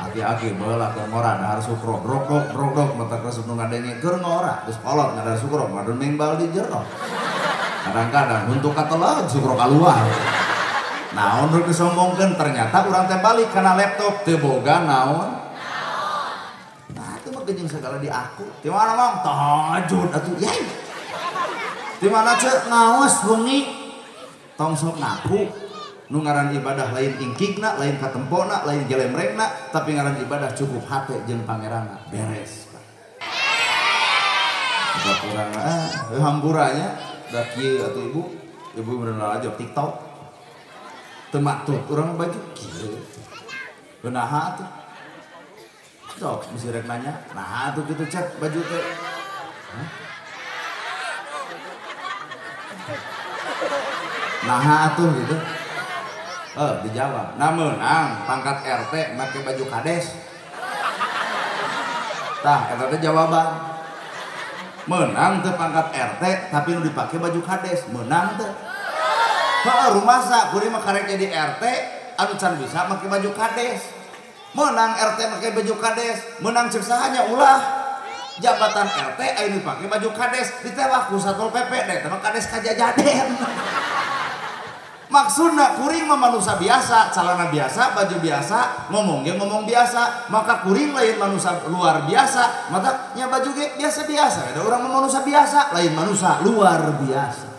Aki-aki baheula keur ngora dahar sukro, drog mata kesuk nu ngadenge keur ngora, geus kolot ngadar sukro, madun mengbal di jero. Kadang-kadang huntu kateleg sukro kaluar. Naon rek disombongkeun ternyata urang teh balik kana laptop teu boga naon. Jeung segala di aku. Di mana Mang? Tahajud atuh. Yai. Di mana ceuk ngaos wengi? Tong sok ngaku nu ngaran ibadah lain ingkikna, lain katempona, lain gelemregna, tapi ngaran ibadah cukup hate jeung pangeranna. Beres. Kita kurang hamburanya da kieu atuh Ibu. Ibu bener aja TikTok. Teu matut urang baju kieu. Benaha atuh. Sok, mesti rek nanya. Nah, tuh gitu cek baju teh. Nah, tuh gitu. Dijawab. Nah, menang pangkat RT make baju kades. Tah, eta teh jawaban. Menang teh pangkat RT tapi nu dipake baju kades. Menang teh. rumah sak kuring mah karek jadi RT anu can bisa make baju kades. Menang RT make baju kades, menang cek sahanya ulah jabatan RT ayeuna pake baju kades ditewak ku Satpol PP da mah kades kajajaden. Maksudna kuring mah manusia biasa, celana biasa, baju biasa, ngomong ge ngomong biasa, maka kuring lain manusia luar biasa, mata nya baju ge biasa-biasa. Ada orang mah manusia biasa, lain manusia luar biasa.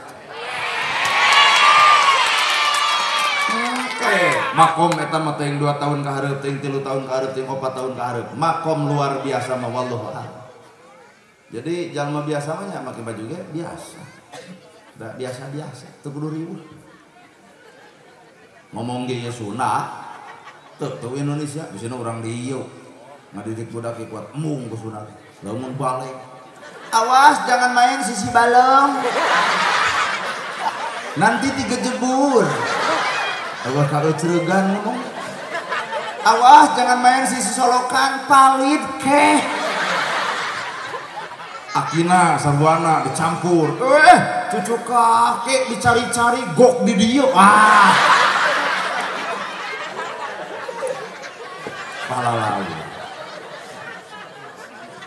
Makom eta mah teh 2 tahun ka hareup, teh 3 tahun ka hareup, teh 4 tahun ka hareup. Makom luar biasa mah wallahu a'lam. Jadi jalma biasa mah nya make baju ge biasa. Da biasa-biasa, teu kudu ribut. Ngomong ge sunah teu Indonesia bisina urang di ieu ngadidik budak kuat emung ku sunah lamun balik awas jangan main sisi balong nanti digejebur awas kalau ceregan ngomong awas jangan main sisi solokan palit keh akina sarbuana dicampur cucu kakek dicari-cari gok di dieu lagi.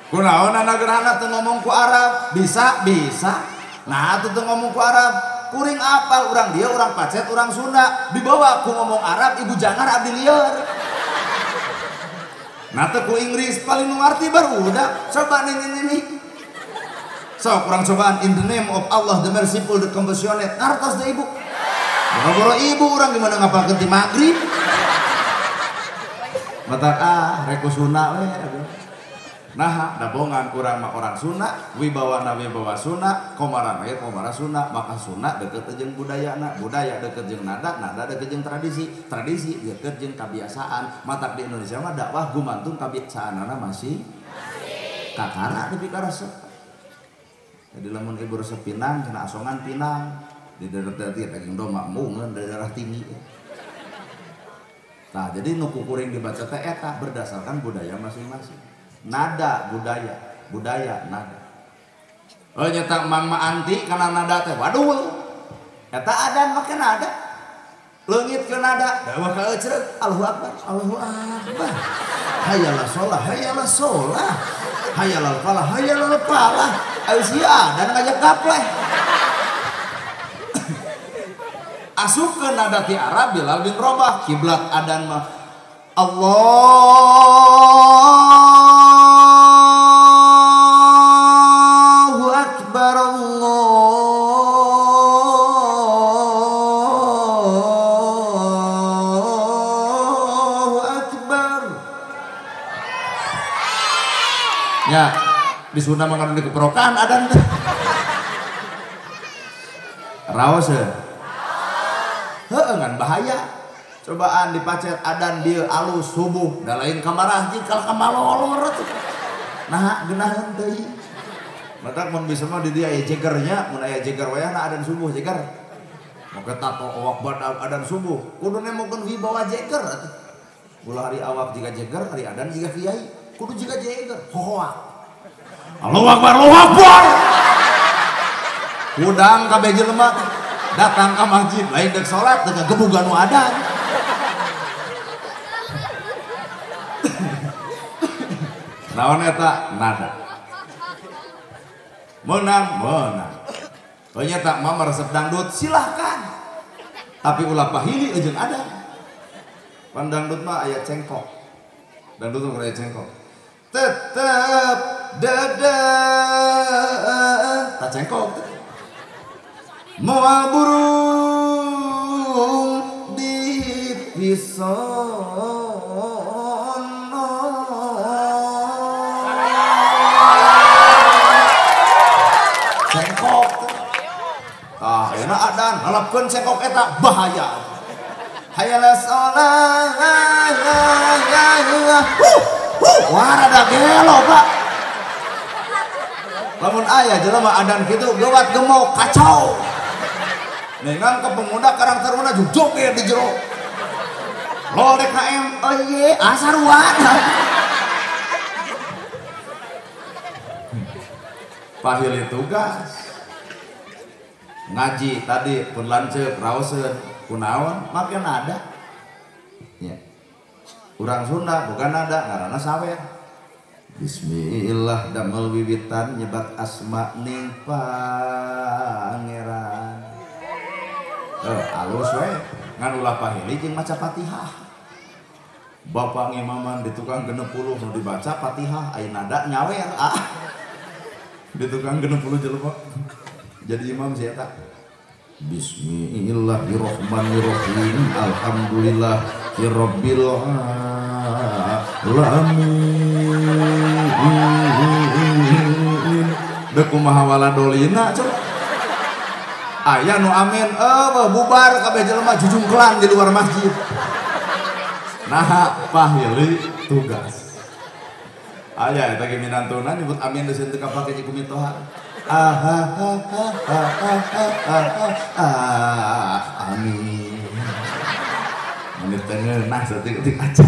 Kunaon anak-anak tuh ngomong ku Arab bisa. Nah tuh ngomong ku Arab kuring apal orang dia orang Pacet orang Sunda dibawa ku ngomong Arab ibu jangan abdi lieur. Nah tuh ku Inggris paling ngerti baru udah coba nih. So kurang cobaan in the name of Allah the merciful the compassionate ngartos deh ibu. Boro-boro ibu orang gimana ngapalkeun ti magrib. Mata reku Sunda we. Nah, dabongan kurang mah orang Sunda, wibawana wibawa Sunda, komaran aya komara Sunda, maka Sunda deukeut jeung budayana, budaya deukeut jeung nada, nada deukeut jeung tradisi, tradisi deukeut jeung kebiasaan. Mata di Indonesia mah dakwah gumantung kebiasaanana masih kakara nepi ka resep. Jadi lamun ibu resep Pinang cenah asongan Pinang, di daerah daging domba mungeun daerah tinggi. Nah, jadi nuku kuring dibaca teh eta berdasarkan budaya masing-masing. Nada budaya nada. Oh nyata Mang Ma Anti kana nada teh waduh. Eta adan make nada. Leungit ke nada, dawah ka euceuk Allahu Akbar, Allahu Akbar. Hayalah sholah, hayalah sholah. Hayalal falah, hayalal falah. Ayo sia dan ngajak gapleh. Asup ke nada ti Arab Bilal bin Rabah kiblat adan mah Allahu Akbar Allahu Akbar. Ya di Sunda mah di keperokan adan teh raos ngan bahaya cobaan di Pacet adan dia alus subuh da lain kamarah jikal kamalolor tuh nah geunaheun deui matak mun bisa mah di dia aya jegernya mun aya jeger wayahna adan subuh jeger moga tato awak bad adan subuh kudu nemokeun wibawa jeger atuh ulah hari awak jiga jeger hari adan jiga kiai kudu jiga jeger hohoak Allahu Akbar Allahu Akbar udang kabeh jelema datang ke masjid lain dek sholat dengan gebugan wadah naon eta nada menang ternyata mama resep dangdut silahkan tapi ulah pahili jeung ada pandangdut mah aya cengkok dangdut mah aya cengkok tetep dada tak cengkok moal burung di pisono cengkok enak adan halapkeun cengkok eta bahaya hayalah sholat wah rada gelo Pak lamun aya jelema adan kitu geuwat gemuk kacau nengang ke pemuda karang taruna joget di jero lol DKM oh iye asaruan pahili tugas ngaji tadi pun lanceuk raoseun kunaon makin ada ya. Urang Sunda bukan ada ngaranna sawer. Bismillah damel wiwitan nyebat asma ning pangeran. Alus we ngan ulah pahili jeung maca Fatihah. Bapak ngimaman di tukang 60 nu dibaca Fatihah aya nada nyawer di tukang 60 jelema jadi imam sia eta. Bismillahirrahmanirrahim alhamdulillahirabbil alamin. Deuk kumaha waladolina coba. Aya nu amin bubar kabeh jelema jujungkelan di luar masjid. Nah pahili tugas. Aya eta ge minantuna nyebut amin deus teu kapake ji kumitoha. Amin. Menit tengeunah saeutik aja.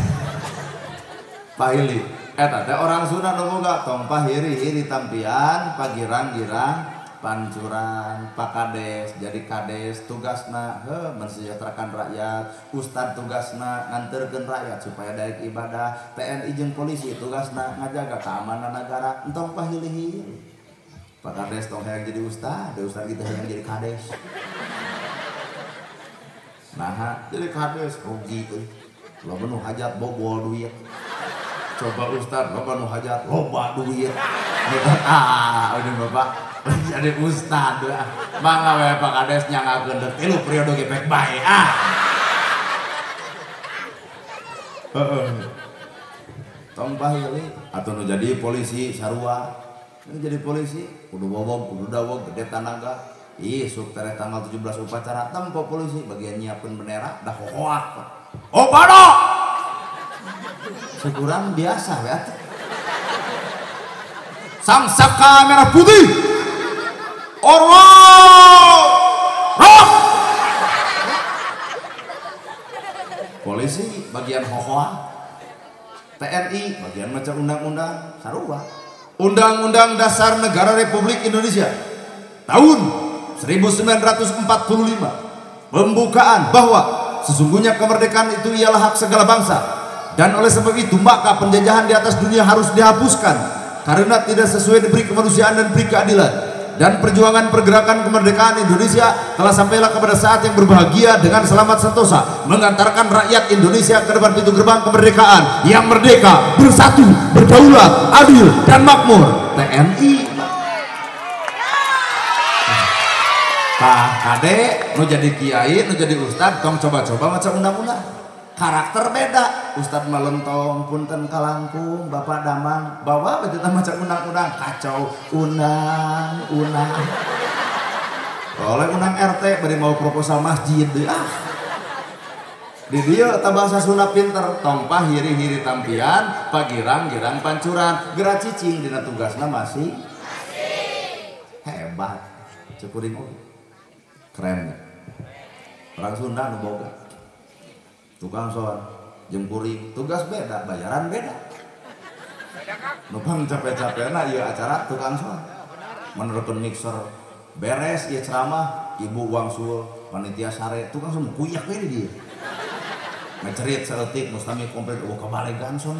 Pahili eta teh orang Sunda nu boga tong pahiri-hiri tampian pagirang-girang pancuran Pak Kades jadi kades tugasna mensejahterakan rakyat. Ustad tugasna nganterkeun rakyat supaya daek ibadah. TNI jeung polisi tugasna ngajaga keamanan negara. Entong pahili-hiri Pak Kades tong hayang jadi ustad gitu hayang jadi kades. Nah jadi kades rugi euy. Loba nu hajat bobol duit. Coba ustad loba nu hajat loba duit. Udah bapak jadi ustad mangga we Pak Kades nyangakeun deuk 3 periode ge pek bae tong pahili atuh nu jadi polisi sarua nu jadi polisi kudu bobog kudu dawog gede tanaga isuk tareh tanggal 17 upacara tempo polisi bagian nyiapkeun bendera dah hoak oh pado sekurang biasa ya sang saka merah putih roh polisi bagian hohoa TNI bagian maca undang-undang sarua Undang-Undang Dasar Negara Republik Indonesia tahun 1945 pembukaan bahwa sesungguhnya kemerdekaan itu ialah hak segala bangsa dan oleh sebab itu maka penjajahan di atas dunia harus dihapuskan karena tidak sesuai diberi kemanusiaan dan beri keadilan. Dan perjuangan pergerakan kemerdekaan Indonesia telah sampailah kepada saat yang berbahagia dengan selamat sentosa mengantarkan rakyat Indonesia ke depan pintu gerbang kemerdekaan yang merdeka, bersatu, berdaulat, adil dan makmur. TNI Pak Kade nu jadi kiai, nu jadi ustad tong coba-coba maca undang-undang karakter beda. Ustad melentong punten kalangkung Bapak Damang bawa begitu maca undang-undang kacau undang-undang oleh undang RT bari mau proposal masjid di dia eta bahasa Sunda pinter tong pahiri-hiri tampian pagirang-girang pancuran geura cicing dina tugasna masih hebat cukuring keren orang Sunda nu boga tukang soal jempuring tugas beda bayaran beda nupang capek-capekna ieu acara tukang soal menerapkan mixer beres ieu ceramah ibu wangsul panitia sare tukang soal kuyak we di dieu ngecerit saeutik mustami komplit eueuh kabalegan son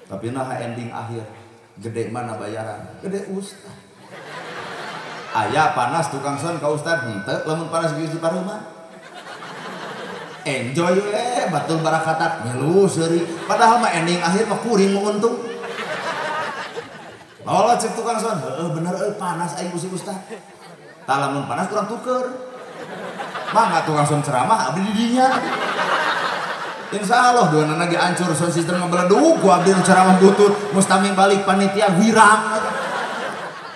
tapi nah ending akhir gede mana bayaran gede ustad aya panas tukang son ka ustad henteu lamun panas geus di pareuman enjoy batul barakatak ngilu seuri padahal mah ending akhir mah kuring mau untung lolos cek tukang son bener panas aing musim ustad tah lamun panas kurang tuker mangga tukang son ceramah abdi di dinya insyaallah dua nana ge ancur sound system ngabeledug ku abdi ceramah butut mustami balik panitia wirang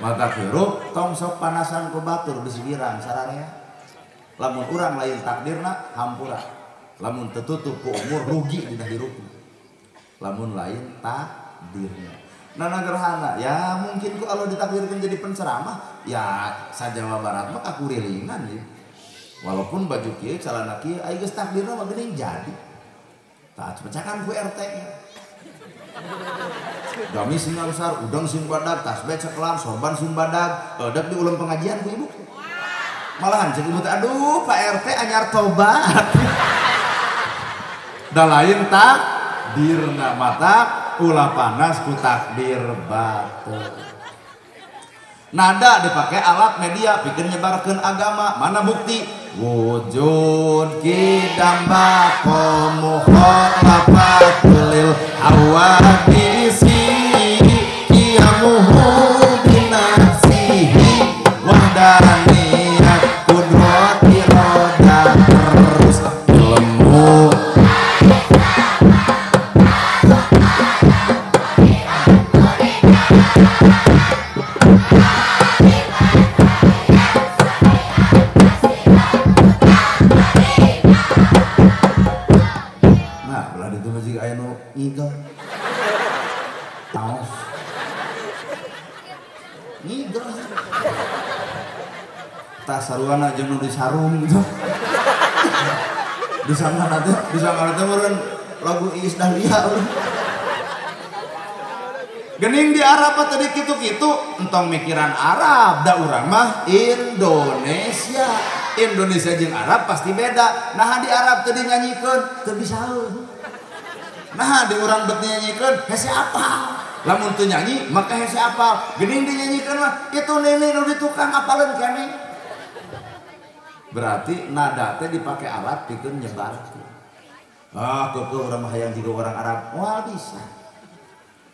mata hirup tong sok panasan ku batur geus wirang sararea lamun urang lain takdirna hampura lamun tertutup ku umur rugi dina hirupna lamun lain takdirna nana gerhana ya mungkin ku kalau ditakdirkan jadi penceramah ya sajawa barat mah kakurilingan ya walaupun baju kieu calana kieu aya geus takdirna mah geuning jadi tah pecakan ku RT nya gami sing besar udang sing badag tasbih cekelan sorban sing badag eudeuk di ulang pengajian ku ibu malahan cek ibu teh aduh Pak RT anyar tobat. Da lain takdirna mata ulah panas ku takdir batur. Nada dipakai alat media bikin nyebarkeun agama. Mana bukti? Wujud kidamba mukhallafatul hawadisi qiyamuhu binafsihi wahdaniyat qudrati roda terus ilmu. Ngigel taos ngigel tas saruana jeung nu disarung gitu disangana teh meureun lagu Iis Dahlia geuning di Arab tadi kitu-kitu entong mikiran Arab da urang mah Indonesia jeung Arab pasti beda. Nah di Arab tadi nyanyikeun teu bisa. Nah di urang bet nyanyikan hese apal, lamun teu nyanyi maka hese apal. Geuning dinyanyikan mah itu nenek nu di tukang apaleun keneh. Berarti nada teh dipake alat pikeun nyebarkeun. Keukeun urang mah hayang jiga orang Arab. Moal bisa.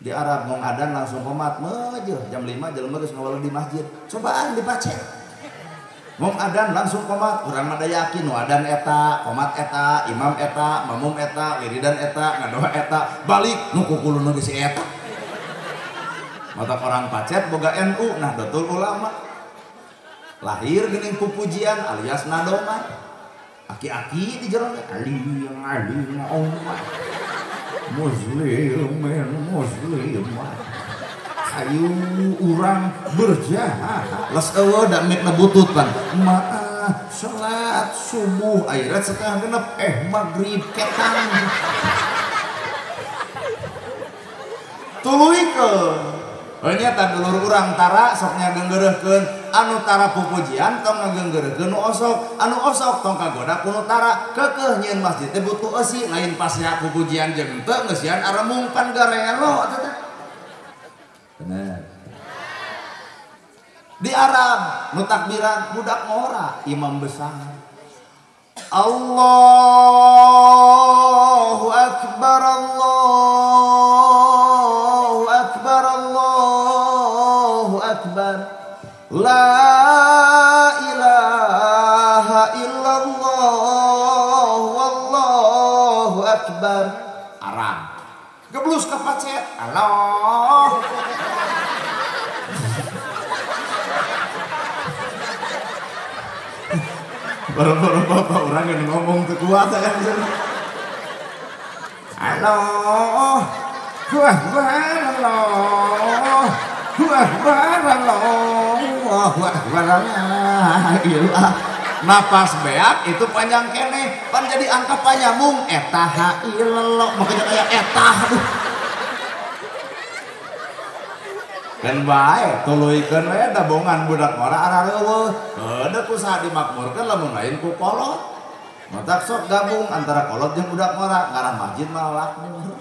Di Arab mong adan langsung qomat meujeul jam 5 jelema geus ngawala di masjid. Cobaan dipacet. Mong adan langsung qomat, urang mah da yakin nu adan eta, qomat eta, imam eta, makmum eta, wiridan eta, ngadoa eta, balik nu kukuluna geus si eta. Mata orang pacet boga NU, Nahdlatul Ulama. Lahir geuning pupujian alias nadoman. Aki-aki di jero alim Allah. Muslim. Ayo urang berjahat las eueuh da mikna butut pan maaf salat subuh airat setengah genep maghrib ketang tuluikeun nyata dulur urang tara sok ngageungeureuhkeun anu tara pupujian tong ngageungeureuhkeun nu osok anu osok tong kagoda ku nu tara keukeuh nyieun masjid teh butuh eusi lain pas ya pupujian jeung teu geus sian aremung pan garelo teh. Benar. Di Arab nu takbiran budak ngora imam besar. Allahu akbar Allahu akbar Allahu akbar. La ilaha illallah wallahu akbar. Arab. Geblus kapacet. Allah. Baru-baru bapak orang yang ngomong tuh kuat kan. Allah. Napas beak itu panjang kene pan jadi angka panyambung eta hailelok makanya kayak eta kan bae tuluikeun we dabongan budak ngora arareueuh heudeuk kusaha dimakmurkeun lamun lain ku kolot matak sok gabung antara kolot jeung budak ngora ngarah masjid mah lakmur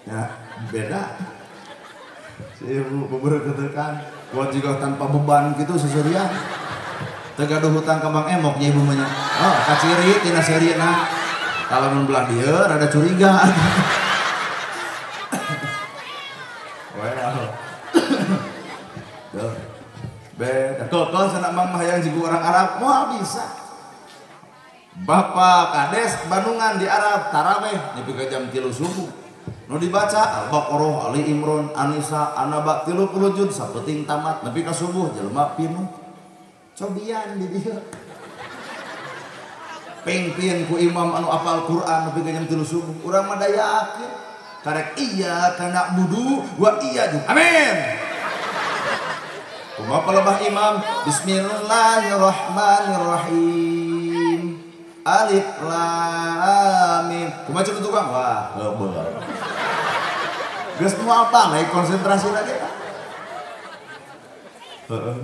ya beda si ibu beberapa ketekan buat juga tanpa beban gitu seserian tegaduh hutang ke Bang Emok nya ibu banyak oh kaciri tina serina kalau membelah dia rada curiga beda kok sana mah yang jigu orang Arab mau bisa Bapak Kades Bandungan di Arab taraweh nepi ka jam 3 subuh nu dibaca Al-Baqarah Ali Imran An-Nisa An-Naba 30 juz sapeting tamat nepi ka subuh jelema pinuh cobian di dieu pengpin ku imam anu apal Quran nepi ka jam 3 subuh urang mah da yakin karek iya kana budu wa iya juga amin. Kumaha palebah imam Bismillahirrahmanirrahim Alif Lam Mim kumaha ceuk tukang wah heubeul geus moal apa lain konsentrasi lagi heeh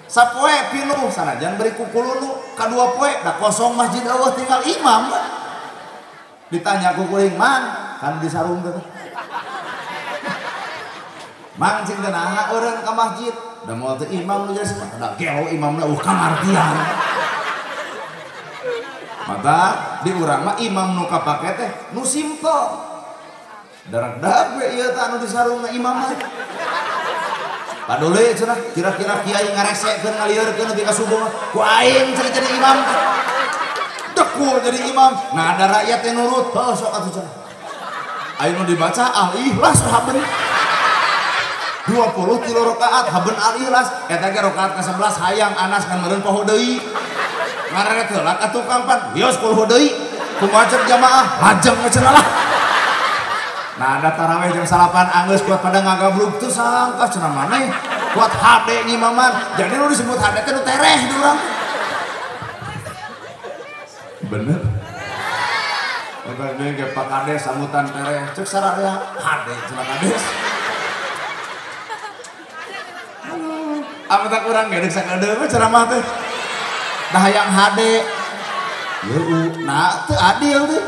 sapoe pinuh sanajan beri kukulunu kadua poe da kosong masjid Allah tinggal imam. Ditanya kukuling mang kan disarung teh. Mang cing teh naha eureun ka masjid da moal teh imam nu jadi da gelo imamna kamar tiang. Maka di urang mah imam nu kapake teh nu simple. Darak-darak we ieu teh anu disarungna imam mah. Padole cenah kira-kira kiai ngaresekeun ngalieureun nepi ka subuh mah ku aing jadi imam. Dekul jadi imam. Nah ada rakyat yang nurut. Oh sok atuh cenah. Ayeuna dibaca Al-Ikhlas haben 23 rakaat haben Al-Ikhlas eta ge rakaat ke-11 hayang Anas kan meureun poho deui. Ngaret heula ka tukang pan. Wios poho deui. Kumaha cek jamaah? Lajeng cenah lah. Nah ada tarawih jam 8 anggeus kuat pada ngagablug teu sangka cenah maneh kuat HD ngimaman. Jadi nu disebut HD teh nu tereh di urang. Bener. Oke ge Pak Kades sambutan tereh cek sararea HD cenah Kades. Apa tak kurang gedek sakeudeung ceramah teh. Da hayang HD. Yeuh, nah teu adil teh.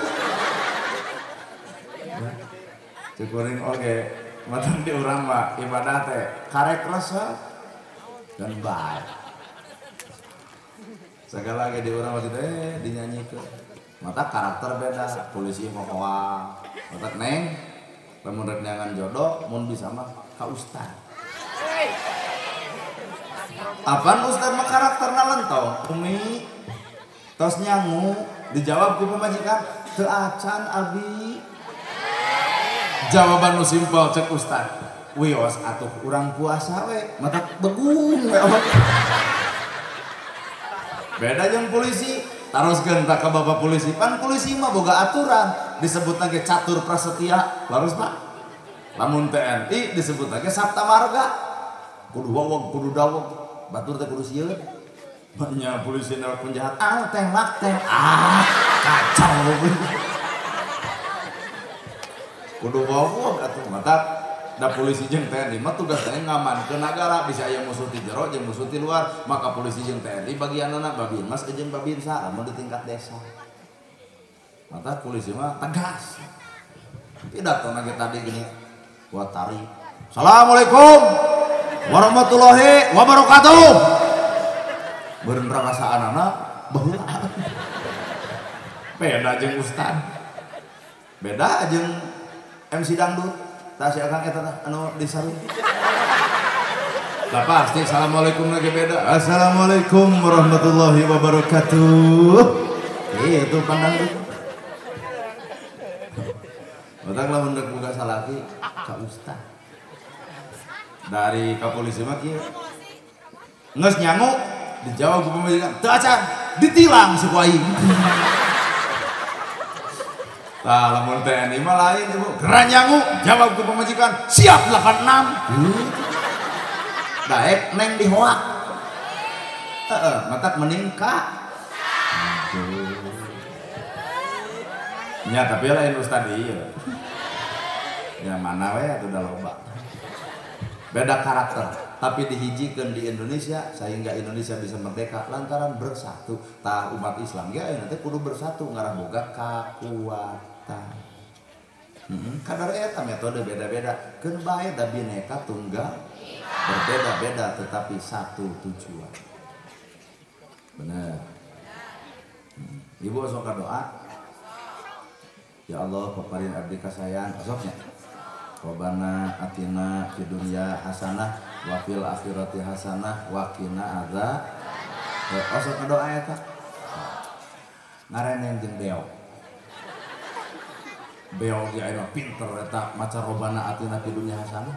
Cukuring oge matan di urang mah ibadah teh karek resep dan baik. Segala lagi di urang waktu teh dinyanyikeun. Mata karakter beda, polisi mah hoang. Mata neng lamun rek neangan jodoh mun bisa mah ka ustad. Apaan ustad mah karakterna lentong. Umi tos nyangu dijawab ku pamajikan teu acan abi. Jawaban nu simpel cek ustad. Wios atuh urang puasa we, mata begung we. Beda jeung polisi. Taroskeun ka bapak polisi. Pan polisi mah boga aturan, disebut lagi catur prasetya, laras Pak. Lamun TNI disebut lagi sabta marga. Kudu wawog, kudu dawog. Batur teh kudu sieun. Banyak polisi nolak penjahat. Tembak teh. Kacau. Kudu wawog atuh mata da polisi jeung TNI mah tugas teh ngamankeun nagara bisa aya musuh ti jero jeung musuh ti luar maka polisi jeung TNI bagianna babin mas jeung babinsa lamun di tingkat desa mata polisi mah tegas pidato nage tadi gini buat tari Assalamualaikum warahmatullahi wabarakatuh beureun rarasaanana baheula beda jeung ustad beda jeung MC dangdut, tak si akang eta anu disarung. Lah pasti assalamualaikum lagi beda. Assalamualaikum warahmatullahi wabarakatuh. Itu pandang. Otak lamun rek buka salaki ka ustad. Dari ka polisi mah kieu. Ngeus nyangu dijawab ku pamajikan, "Teu acan, ditilang si ku aing." Tah lamun TNI mah lain tuh. Geran nyangu jawab ku pamajikan, "Siap 86." Daek neng dihoak. Matak meningkat. Nya tapi lain ustad ieu. Ya mana we atuh da loba. Beda karakter, tapi dihijikeun di Indonesia sehingga Indonesia bisa merdeka lantaran bersatu. Tah umat Islam ge ayeuna teh kudu bersatu ngarah boga kakuatan. Kadar eta metode beda-beda keun bae da bineka tunggal berbeda-beda tetapi satu tujuan. Benar. Ibu sok doa. Ya Allah paparin abdi kasayang soknya. Rabbana atina fid dunya hasanah wa fil akhirati hasanah wa qina adzab. Sok doa eta. Ngareneng jeung beok. Beok ge aya pinter eta maca Rabbana atina fid dunya hasanah.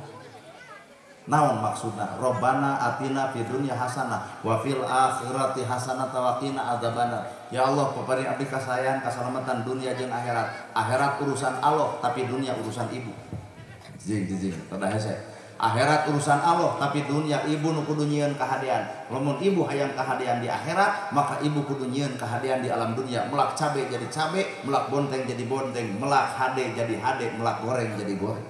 Naon maksudna? Rabbana atina fid dunya hasanah wa fil akhirati hasanah wa qina adzabannar. Ya Allah paparin abdi kasayang kasalamatan dunia jeung akhirat. Akhirat urusan Allah tapi dunia urusan ibu. Jing tada hese. Akhirat urusan Allah tapi dunia ibu nu kudu nyieun kahadean. Lamun ibu hayang kahadean di akhirat, maka ibu kudu nyieun kahadean di alam dunia. Melak cabe jadi cabe, melak bonteng jadi bonteng, melak hade jadi hade, melak goreng jadi goreng.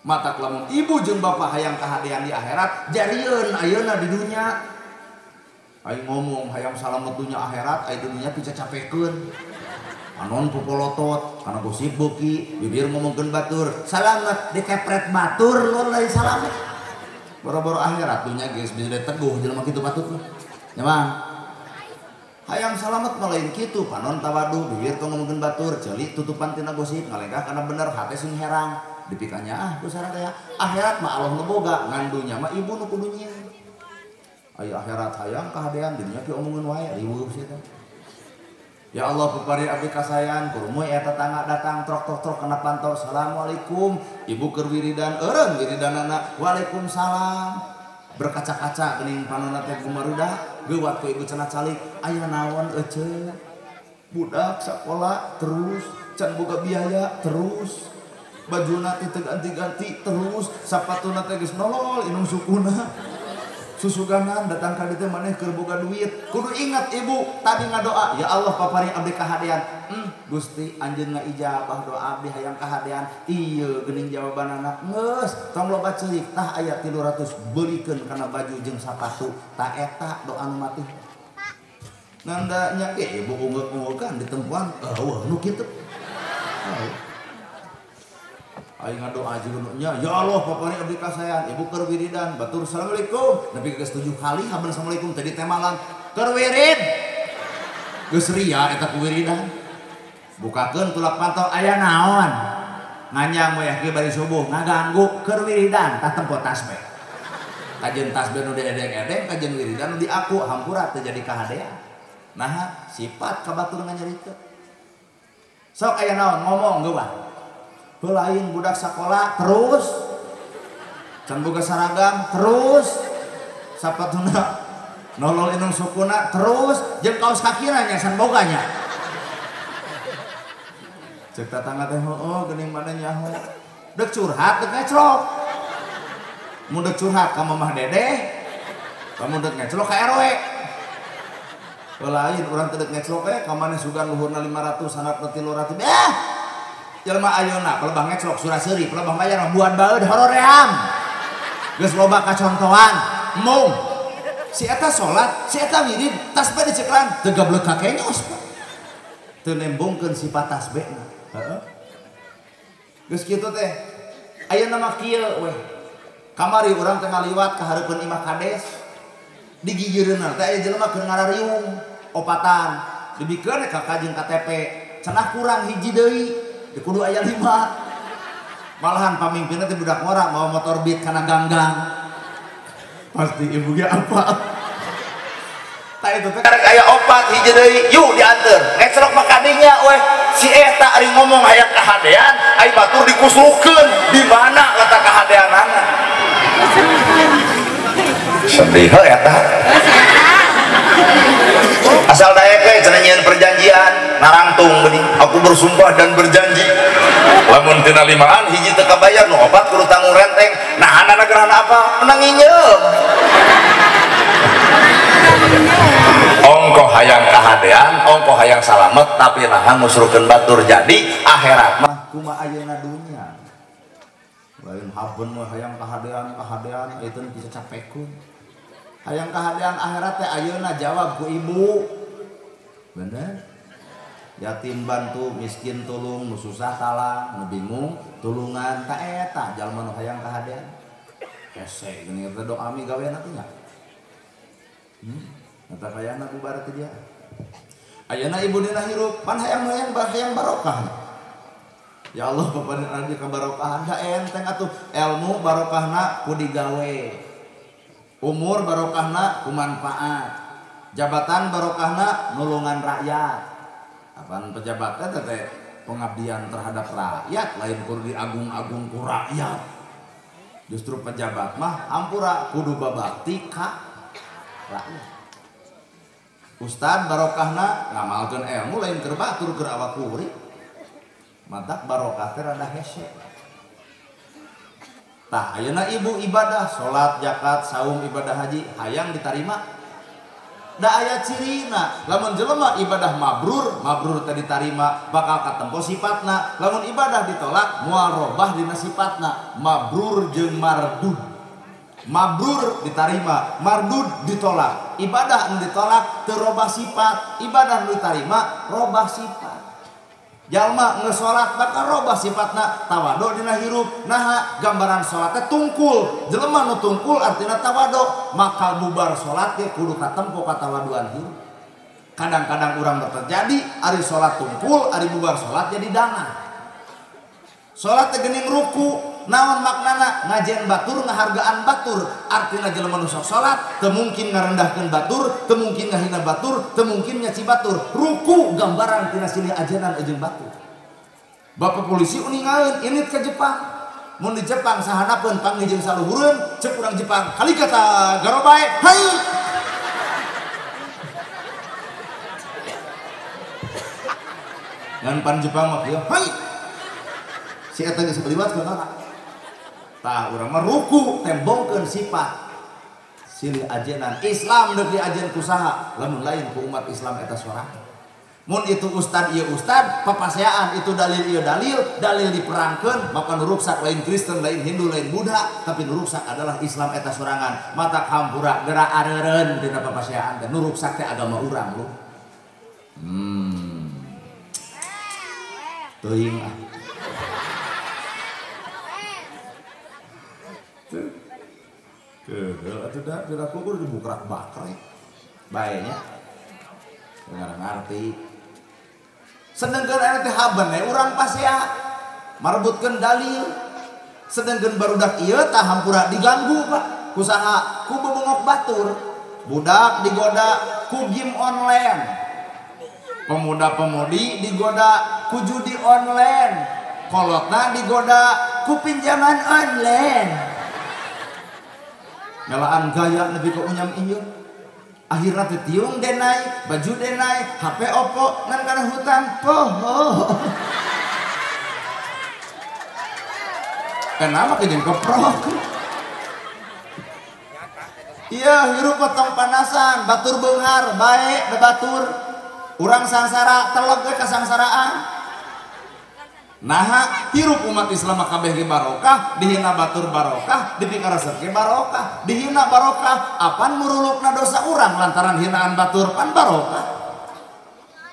Mata lamun ibu jeung bapa hayang kahadean di akhirat, jarieun ayeuna di dunia. Aing ngomong hayang salamet dunya akhirat, aya dunya pica capekeun. Anon popolotot, kana gosip beuki, bibir ngomongkeun batur, salamet dikepret batur lu lain salamet. Boro-boro akhirat dunya geus bisa teguh jelema kitu patut. Nya Mang. Hayang salamet mah lain kitu, panon tawaduh, bibir tong ngomongkeun batur, ceuli tutupan tina gosip, ngalengkah kana bener hate sing herang. Dipikanya ku sareng teh akhirat mah Allah nu boga, ngan dunya mah ibu nu kudu nyieun. Aya akhirat hayang kahadean dunya ge omongeun wae riweuh sia teh. Ya Allah pepari abdi kasayan kurmoy eta tangga datang trok kana pantau assalamualaikum ibu keur wiridan eureun wiridanana waalaikumsalam berkaca-kaca geuning panonna teh gumaruda geuwat ku ibu cenah calik aya naon ece budak sakola terus can boga biaya terus bajuna teh ganti-ganti terus sapatuna teh geus nolol inung sukuna susuganan datang ka dieu teh maneh keur boga duit kudu ingat ibu tadi ngadoa ya Allah paparing abdi kahadean Gusti anjeun ngaijabah doa abdi hayang kahadean ieu geuning jawabanana geus tong loba ceurik tah aya 300 beulikeun kana baju jeung sapatu tah eta doa nu mati nganda nya ibu ungeuk-ungeukkan di tempuan eueuh nu kitu aing ngadoa jeung ya Allah papari abdi kasayan ibu keur wiridan batur assalamualaikum nepi ke 7 kali haben assalamualaikum tadi teh malam keur wirid geus ria eta ku wiridan bukakeun tulak pantau aya naon nganyang we ge bari subuh ngaganggu keur wiridan tah tempo tasbih kajeun tasbih nu diedeng-edeng kajeun wiridan nu diaku hampura teu jadi kahadean nah sifat ka batur nganyarikeun sok aya naon ngomong geuwah lain budak sekolah terus can boga saragam terus sapatuna nolol inung sukuna terus jeung kaos kakina nya san boganya ceuk tatangga teh heueuh geuning mana nyaho deuk curhat deuk ngeclok mun deuk curhat ka mamah dedeh kamu deuk ngeclok ka RW lain urang teu deuk ngeclok ka maneh sugan luhurna 500 sanapna 300 jelema ayeuna pelebah ngeclok surah seuri pelebah bayar buan baeud horoream geus loba kacontohan mung si eta salat si eta wirid tasbih diceklan teu gablek ka kenyos teu nembongkeun sifat tasbihna heeh geus kitu teh ayeuna mah kieu we kamari urang teh ngaliwat ka hareupeun imah kades di gigireunna teh aya jelema keur ngarariung opatan dibikeun ka kajeng KTP cenah kurang hiji deui kudu aya 5 malahan pamimpinna teh budak ngora mau motor Beat kana ganggang pasti ibu ge apa tah itu teh karek aya opat hiji deui yuk dianteur ngecrok maka dinya we si eta ari ngomong hayang kahadean ai batur dikusrukeun di mana letak kahadeanana sedih eta asal daek we cenah nyieun perjanjian narangtung geuning aku bersumpah dan berjanji lamun tina limaan hiji teu kabayar nu opat kudu tanggung renteng nah anak gerhana apa menang nginyeum ongko hayang kahadean ongko hayang salamet tapi nahan musrukeun batur jadi akhirat mah kumaha ayeuna dunya lain habeun mah hayang kahadean itu bisa capekeun hayang kahadean akhirat teh ayeuna jawab ku ibu bener yatim bantu miskin tulung nu susah talang nu bingung tulungan ta eta jalma nu hayang kahadean hese geuning teh doa mi gaweana teh nya eta kayana bubar teh dia ayeuna ibu dina hirup pan hayang barokah ya Allah paparin abi ka barokahan da enteng atuh ilmu barokahna ku digawe umur barokahna ku manfaat jabatan barokahna nulungan rakyat apaan pejabat teh pengabdian terhadap rakyat lain kudu diagung-agung ku rakyat justru pejabat mah ampura kudu babakti ka rakyat ustad barokahna ngamalkeun ilmu lain keur batur keur awak kuring mantap barokah teh rada hese tah ayeuna ibu ibadah salat zakat saum ibadah haji hayang ditarima da aya cirina lamun jelema ibadah mabrur teh ditarima bakal katempo sifatna lamun ibadah ditolak moal robah dina sifatna mabrur jeung mardud Mabrur diterima, mardud ditolak. Ibadah anu ditolak teu robah sifat, ibadah anu diterima robah sifat. Jalma geus salat bakal robah sifatna tawado dina hirup. Nah, gambaran salat teh tungkul. Jelema nu tungkul artina tawado, maka bubar salat ge kudu katempo ka tawaduan hirup. Kadang-kadang urang terjadi ari salat tungkul, ari bubar salat jadi dana. Salat teh geuning ruku. Naon maknana? Ngajen batur, ngahargaan batur. Artina jelema nu sok salat teu mungkin ngarendahkeun batur, teu mungkin ngahina batur, teu mungkin nyaci batur. Ruku gambaran tina silih ajenan jeung batur. Bapak polisi uningaeun init ke Jepang. Mun di Jepang sahanapeun panggih jeung saluhureun, ceuk urang Jepang, kali kata garobae, hai. Ngan pan Jepang mah kieu, hai. Si eta geus kaliwat ka kana. Tah urang mah ruku tembongkeun sifat silih ajenan. Islam deuk diajeun ku saha? Lamun lain ku umat Islam eta sorangan. Mun itu ustad ieu ustad, papaseaan itu dalil ieu dalil, dalil diperangkeun, maka nu ruksak lain Kristen, lain Hindu, lain Buddha, tapi nu ruksak adalah Islam eta sorangan. Mata hampura geura areureun dina papaseaan teh nu ruksak teh agama urang lu. Teuing ah. Atuh dah geura kubur dibukrak bakre. Bae nya. Ngarang ngarti. Sedengkeun eta teh haban we urang pasea marbutkeun dalil. Sedengkeun barudak ieu tah hampura diganggu Pak. Kusaha? Ku bebengok batur. Budak digoda ku game online. Pemuda-pemudi digoda ku judi online. Kolotna digoda ku pinjaman online. Ngelaan gaya lebih ke unyam ieu. Akhirna teh tiung denai, baju denai, HP Oppo ngan kana hutang poho. Kenapa kejeung keprok? Iya, hirup potong panasan, batur beunghar, bae bebatur. Urang sangsara telog ge kasangsaraan. Nah, hirup umat Islam kabeh ge barokah, dihina batur barokah, dipikaresep ge barokah, dihina barokah, apan murulukna dosa urang lantaran hinaan batur pan barokah.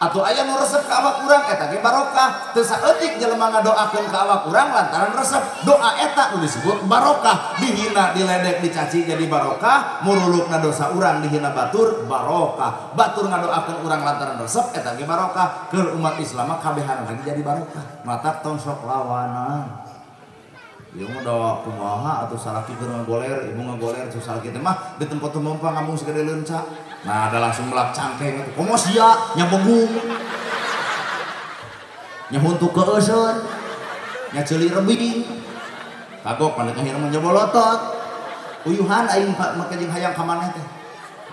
Atuh aya nu resep ka awak urang eta ge barokah, teu saeutik jelema ngadoakeun ka awak urang lantaran resep. Doa eta nu disebut barokah, dihina diledek dicaci jadi barokah, murulukna dosa urang dihina batur barokah. Batur ngadoakeun urang lantaran resep eta ge barokah. Keur umat Islam kabehan lagi jadi barokah. Mata tong sok lawanan. Ieu mah da kumaha atuh salaki keur ngagoler, ibu ngagoler terus salaki teh mah di tempat tumpang ngomong segede leunca. Nah, ada langsung melak cangkeng atuh. Komo sia nya begung. Nya huntuk keuseun. Nya ceuli rebing. Kagok pandek akhirna menjebolotot. Uyuhan aing make jeung hayang ka maneh teh.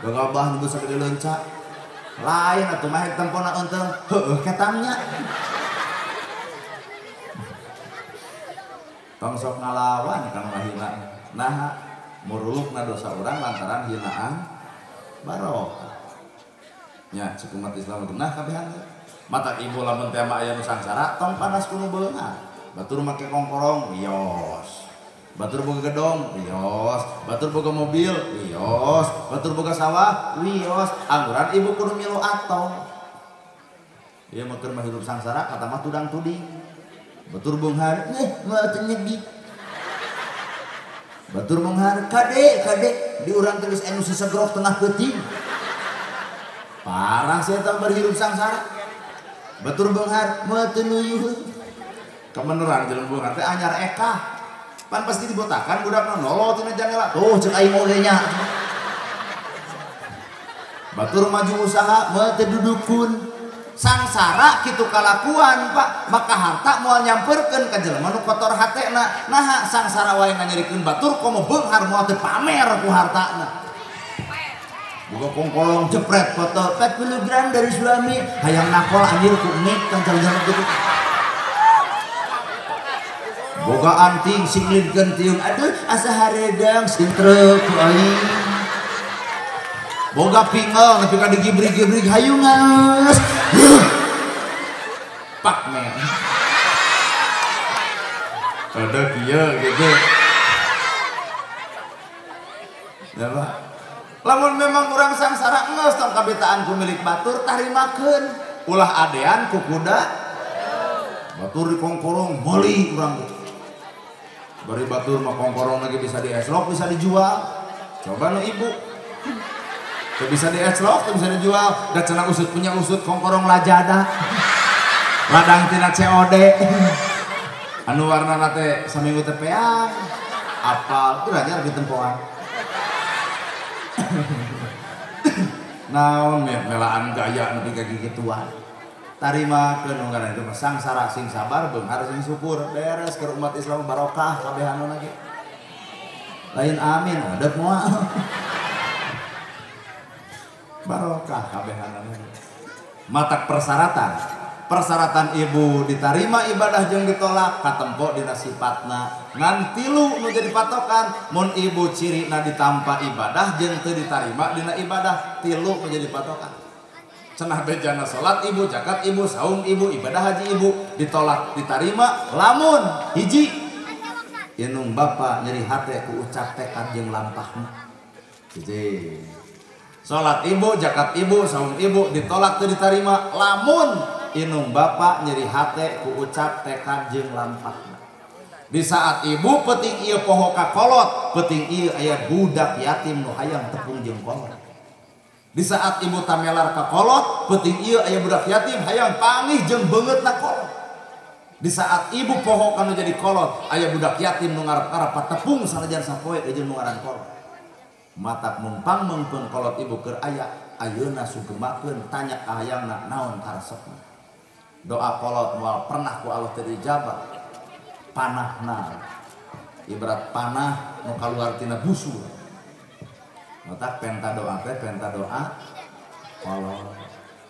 Gagabah nu segede leunca. Lain atuh mah tempona eunteu. Heueuh ketangnya. Tong sok ngalawan kana hina. Nah, murulukna dosa urang lantaran hinaan barokah. Nya cek umat Islam genah kabehan. Mata ibu lamun teh aya nu sangsara tong panas kudu beungar. Batur make kongkorong, wios. Batur boga gedong, wios. Batur boga mobil, wios. Batur boga sawah, wios. Angguran ibu kudu milu atong. Ieu mah keur hidup sangsara kata mah tudang tuding. Batur beunghar, moal teu nyedi. Batur beunghar, kade di urang teh geus anu sesegrok tengah peuting. Parah saya tang berhirup sangsara. Batur beunghar, moal teu nuyuh. Kebeneran jelema beunghar teh anyar eka. Pan pasti dibotakan budakna nolot tina jendela. Tuh ceuk aing oge nya. Batur maju usaha, moal teu dudukun. Sangsara kitu kalakuan Pak, maka harta moal nyamperkeun ka jelema nu kotor hatena. Nah, sangsara wae nganyerikeun batur komo beunghar moal teu pamer ku hartana. Boga kongkolong jepret foto 40 gram dari suami, hayang nakol anjir ku mik kan jalan-jalan gitu. Boga anting singlidkeun tiung, aduh asa haredang sintreu ku aing. Boga pingel nepi ka digibrig-gibrig hayu ngas. Pak men. Ada kieu gitu. sangsara ngeus tong kabetaan ku milik batur tarimakeun ulah adean ku kuda batur di kongkorong meuli urang bari batur mah kongkorong lagi bisa dieslok bisa dijual coba nu ibu tuh bisa dieslok tuh bisa dijual da cenah usut punya usut kongkorong lajada ladang tina COD anu warna teh saminggu teh peang apal teu anyar di tempoan naon melaan gaya nepi ka gituan tarimakeun nu ngaranna itu mah sangsara sing sabar beunghar sing syukur beres keur umat Islam barokah kabehanna ge lain amin adep moal barokah kabehanna matak persyaratan ibu diterima ibadah jeung ditolak katempo dina sifatna ngan tilu nu jadi patokan mun ibu cirina ditampa ibadah jeung teu ditarima dina ibadah tilu nu jadi patokan cenah bejana salat ibu zakat ibu saum ibu ibadah haji ibu ditolak ditarima lamun hiji inung bapa nyeri hate ku ucap tekad jeung lampahna hiji salat ibu zakat ibu saum ibu ditolak teu ditarima lamun inung bapak nyeri hate ku ucap tekad jeung lampahna di saat ibu peuting ieu poho ka kolot peuting ieu aya budak yatim nu hayang tepung jeung kolot di saat ibu tamelar ka kolot peuting ieu aya budak yatim hayang pangih jeung beungeutna kolot di saat ibu poho kana jadi kolot aya budak yatim nu ngarep-ngarep patepung sanajan sapoe jeung nu ngaran kolot matak mumpang mengkeun kolot ibu keur aya ayeuna sugemakeun tanya ka hayangna naon karesepna doa kolot moal pernah ku Allah teu dijabah panahna ibarat panah nu kaluar tina busur matak penta doa teh penta doa kolot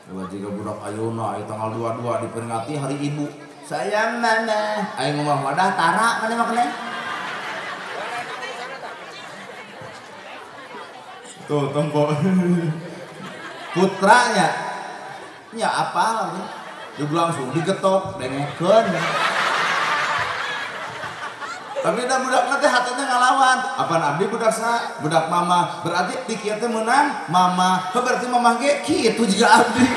kalau jika budak ayeuna aya tanggal 22 diperingati hari ibu sayang mana aya ngomong wadah tara mana makna tuh tempo putranya nya apa ibu langsung digetok dengekeun tapi da budak teh hatena ngalawan apaan abdi budak sa budak mama berarti di kieu teh meunang mama berarti mama ge kitu jiga abdi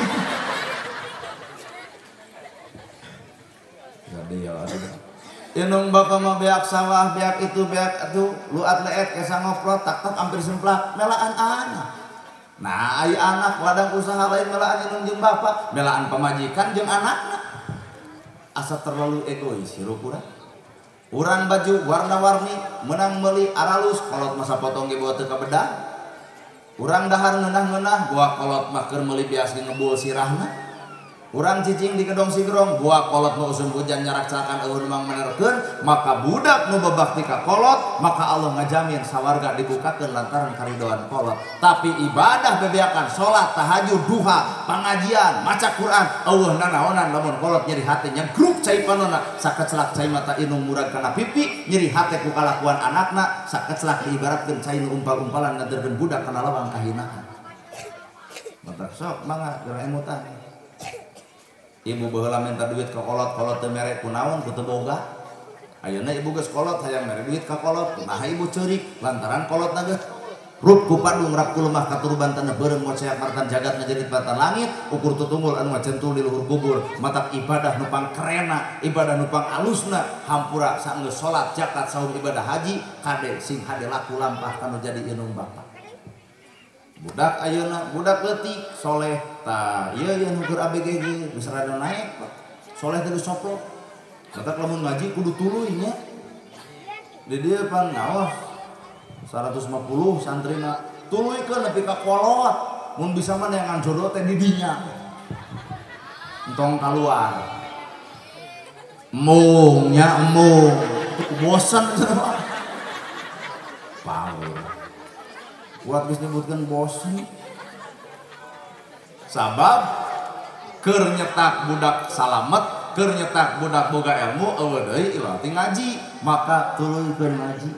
jadi ya inung bapa mah beak sawah beak itu luat leet kesa ngoprot tak hampir semplak melaan anak nah aya anak wadang usaha lain melaan inung jeung bapa melaan pamajikan jeung anakna asa terlalu egois hirup urang baju warna-warni menang meuli aralus kolot masa potong ge bawa teu ka bedah urang dahar ngeunah-ngeunah gua kolot mah keur meuli bias ngebul sirahna urang cicing di kedong sigrong gua kolot nu usum hujan nyarak celakan eueun mang menerkeun maka budak nu babakti ka kolot maka Allah ngajamin sawarga dibukakeun lantaran karidoan kolot tapi ibadah bebeakan salat tahajud duha pangajian maca Quran eueuh nanaonan lamun kolot nyeri hate nya gruk cai panonna sakecelak cai mata inung murag kana pipi nyeri hate ku kalakuan anakna sakecelak diibaratkeun cai nu umpal-umpalan ngaderkeun budak kana lawang kahinaan mata sok mangga geura emutan ibu baheula minta duit ka kolot teu mere kunaon ku teu boga ayeuna ibu geus kolot hayang mere duit ka kolot kumaha ibu ceurik lantaran kolotna geus rut ku padung rak kulemah katurban tanah beureum moceak martan jagat ngajerit batan langit ukur tutunggul anu macentul di luhur kubur matak ibadah nu pangkerena ibadah nu pangalusna hampura saenggeus salat zakat saum ibadah haji kade sing hade laku lampah kanu jadi inung bapa budak ayeuna budak leutik soleh tah ieu nu keur ABG geus rada naek soleh teh disoplok matak lamun ngaji kudu tuluy nya di dieu pan naos 150 santrina tuluykeun nepi ka kolot mun bisa mah neangan jodoh teh di dinya entong kaluar mungnya emung bosan power buat geus nyebutkeun bosan sabab keur nyetak budak salamet keur nyetak budak boga ilmu eueuh deui iwati ngaji maka tuluykeun ngaji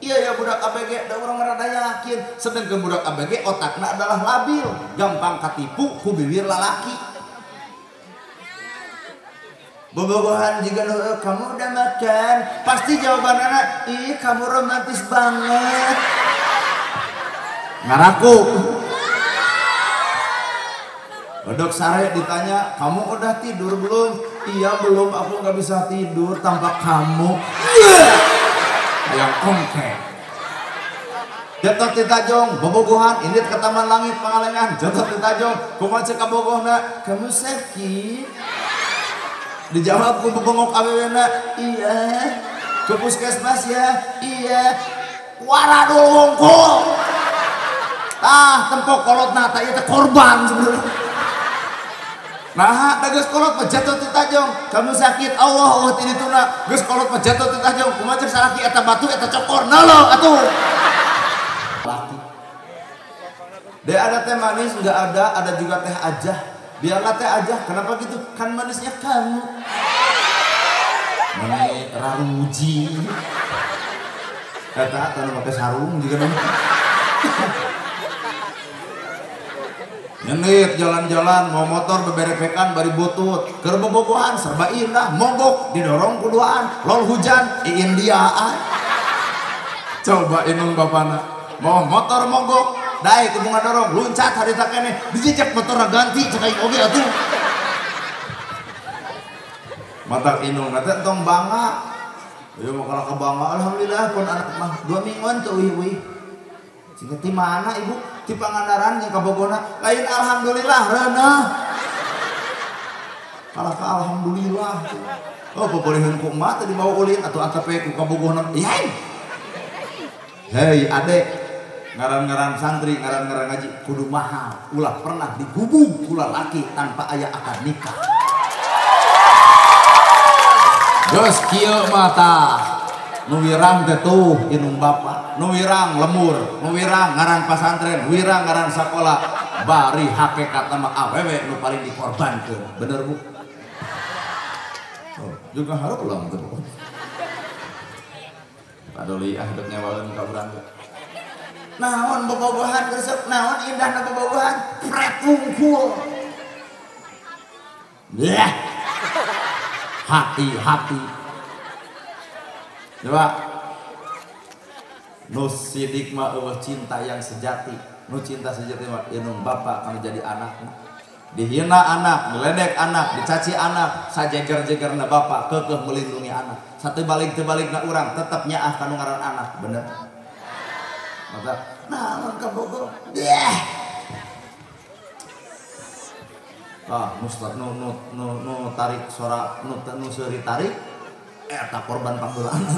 iya ya budak ABG da urang rada yakin sedengkeun budak ABG otakna adalah labil gampang katipu ku bibir lalaki bobogohan jika kamu udah makan pasti jawabannya ih kamu romantis banget ngaraku Bedok sare ditanya, kamu udah tidur belum? Iya belum, aku nggak bisa tidur tanpa kamu. Yang ongkek. Jatuh di Tajong, bobogohan, ini ke Taman Langit Pangalengan. Jatuh di Tajong, kumaha cek ka bogohna, kamu sakit? Dijawab ku bebengok awewena, iya. Ke puskesmas ya, iya. Waradul wongkol. Tempok kolotna tah ieu teh korban sebenarnya. Nah, geus kolot mah jatuh di Tajong. Kamu sakit, Allah ti dituna. Geus kolot mah jatuh di Tajong. Kumaha cek salaki eta batu eta cokor. Nalo atuh. Laki. Dia ada teh manis nggak ada juga teh aja. Dia nggak teh aja, kenapa gitu? Kan manisnya kamu. Mana raruji. Kata pakai sarung juga nih. Nyenit jalan-jalan mau motor beberepekan bari butut keur bobogohan serba indah mogok didorong kuduaan lol hujan iin diaan. Coba inung bapana mau motor mogok dae kudu ngadorong luncat harita keneh dijejak motor ganti cek aing oge atuh. Matak inung teh tong bangga. Ieu mah kalau kebangga alhamdulillah pun anak mah 2 mingguan teh euy. Cenah ti mana ibu? Ti Pangandaran jeung ka Bogona. Lain alhamdulillah reuneuh. Kalah ka alhamdulillah. Oh boboreheun ku emak teh dibawa ulin atuh antep ku ka Bogona. Yain. Hei adek, ngaran-ngaran santri, ngaran-ngaran ngaji kudu mahal. Ulah pernah digubung ulah laki tanpa aya akad nikah. Geus kieu mah tah nu wirang teh tuh inung bapa, nu wirang lemur, nu wirang ngaran pasantren, wirang ngaran sakola, bari hakikat mah awewe nu paling dikorbankeun. Bener Bu? Oh, juga harap ulang tuh. Pak Doli dek nyawaeun ka urang. Naon bobogohan geuseup, naon indahna bobogohan, pret wungkul. Yah. Hati-hati. Coba nu sidik mah eueuh cinta yang sejati. Nu cinta sejati mah inung bapa kanu jadi anak. Dihina anak, meledek anak, dicaci anak, sajeger-jegerna bapa keukeuh melindungi anak. Satu balik-balikna urang tetep nyaah kanu ngaran anak, bener. Maka naon ka Bogor? Mustad nu tarik sora nu seuri tarik eta korban panggeulana.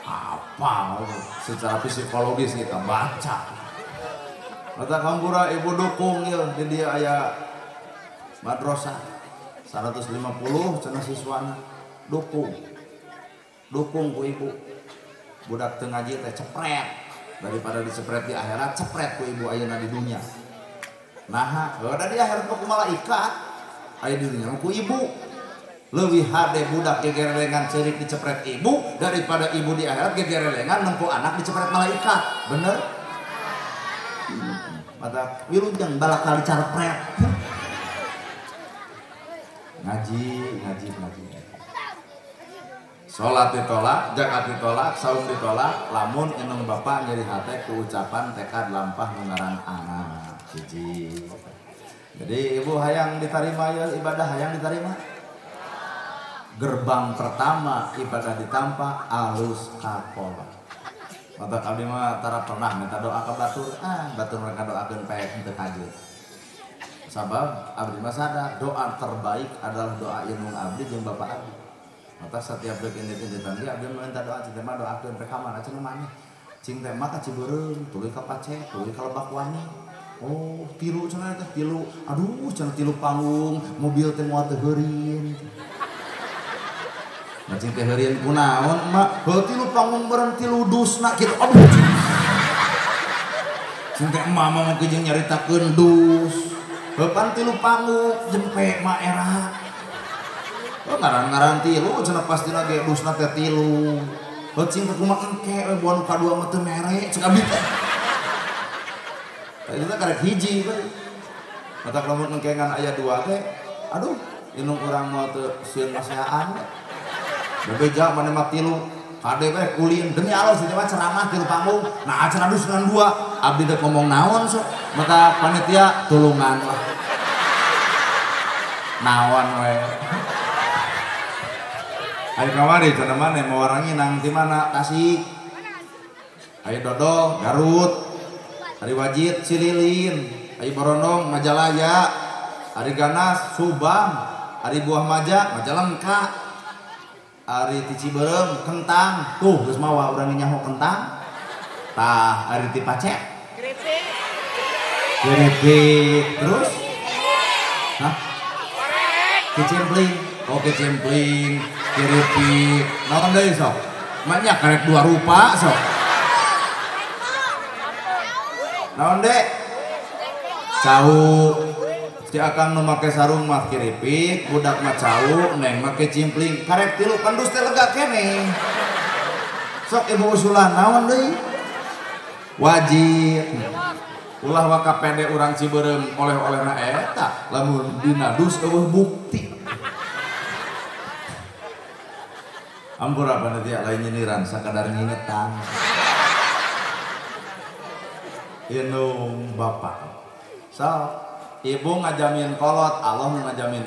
Apa secara psikologis kita baca. Kata kampura ibu dukung ieu di dia aya madrasah 150 cenah siswana dukung ku ibu. Budak teu ngaji teh cepret daripada dicepret di akhirat cepret ku ibu ayeuna di dunia. Nah, udah di akhirat ku malaikat aya di dunia ku ibu. Leuwih hade budak gegerelengan ceurik dicepret ibu daripada ibu di akhirat gegerelengan nempo anak dicepret malaikat. Bener? Mata wilujeng balakal dicarpret. Ngaji. Salat ditolak, zakat ditolak, saum ditolak, lamun inung bapa nyeri hate ku ucapan tekad lampah ngaran anak. Hiji. Jadi ibu hayang diterima ya ibadah hayang diterima. Gerbang pertama ibadah ditampa alus kapola. Mata abdi mah tara pernah minta doa ka batur, batur mereka doakeun paek henteu kajeu. Sabab abdi mah sadar doa terbaik adalah doa inung abdi jeung bapak abdi. Mata setiap deuk indit-inditan dia abdi minta doa cing teh mah doakeun rek ka mana cenah maneh. Cing teh mah ka Cibeureung, tuluy ka Pacet, tuluy ka Lebak Wani. Oh, tilu cenah teh tilu. Aduh, cenah tilu panggung, mobil teh moal teu heureun. Cing teh heureun kunaon emak? Heuh tilu panggung beureum tilu dusna kitu. Aduh. Cing teh emak mah jeung nyaritakeun dus. Heuh pan tilu panggung jempe mah era. Oh ngaran-ngaran tilu cenah pastina ge dusna teh tilu. Heuh cing teh kumaha engke we buan kadua mah teu mere cek abdi teh. Tadi teh karek hiji teh. Mata lamun engkengan aya dua teh. Aduh, inung urang mah teu sieun nasehaan. Bebeja mana mah tilu kade we kulin demi Allah si mah ceramah tilu panggung nah acara dus dengan dua abdi dek ngomong naon sok maka panitia tulungan lah naon we ayo kamari cenah maneh mewarangi nang di mana Tasik ayo Dodol Garut Ari Wajid Cililin ayo Borondong Majalaya Ari Ganas Subang Ari Buah Maja Majalengka Ari ti Ciberem Kentang tuh geus mawa urang nyaho kentang tah Ari ti Pacet keripik terus hah kicimpling oh kicimpling keripik naon deui sok banyak karek dua rupa sok naon dek cau si akang nu make sarung mah keripik budak mah cau neng make cimpling karek tilu pendus teh lega keneh sok ibu usulan naon deui wajib ulah waka pede urang Ciberem oleh-olehna eta lamun dina dus eueuh bukti ampura panitia lain nyiniran sakadar ngingetan inung bapak so ibu ngajamin kolot Allah ngajamin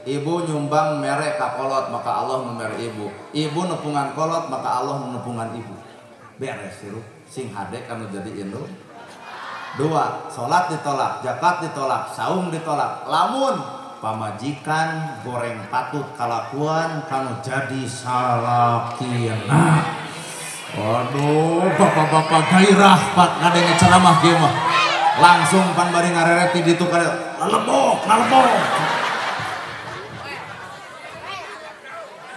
ibu nyumbang mere ka kolot maka Allah mere ibu nepungan kolot maka Allah nepungan ibu beres sih sing hade kanu jadi indung dua salat ditolak zakat ditolak saum ditolak lamun pamajikan goreng patut kalakuan kanu jadi salakina waduh bapak-bapak gairah pak ngadenge ceramah kieu mah langsung pan bari ngareret di ditu kada lalebok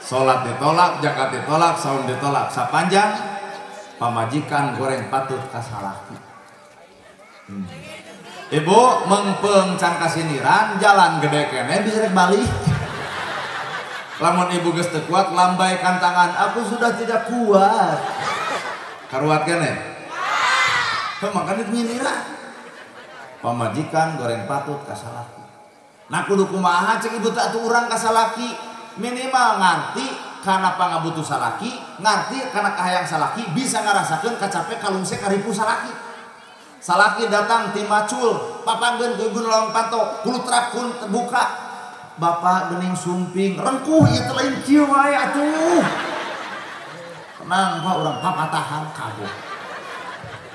salat ditolak zakat ditolak saum ditolak sapanjang pamajikan goreng patut ka salaki ibu mengpeng can kasiniran jalan gede kene bisa rek balik lamun ibu geus teu kuat lambaikan tangan aku sudah tidak kuat karuat kene makanya nyiniran pamajikan goreng patut ka salaki nah kudu kumaha cek ibu teh atuh urang ka salaki minimal ngarti kana pangabutuh salaki ngarti kana kahayang salaki bisa ngarasakeun kacapek kalungse karipu salaki salaki datang ti macul papanggeun ku gun lawan pato kulutrak kun terbuka bapak geuning sumping rengkuh ieu teh lain kieu wae atuh tenang pak urang papatahan kabeh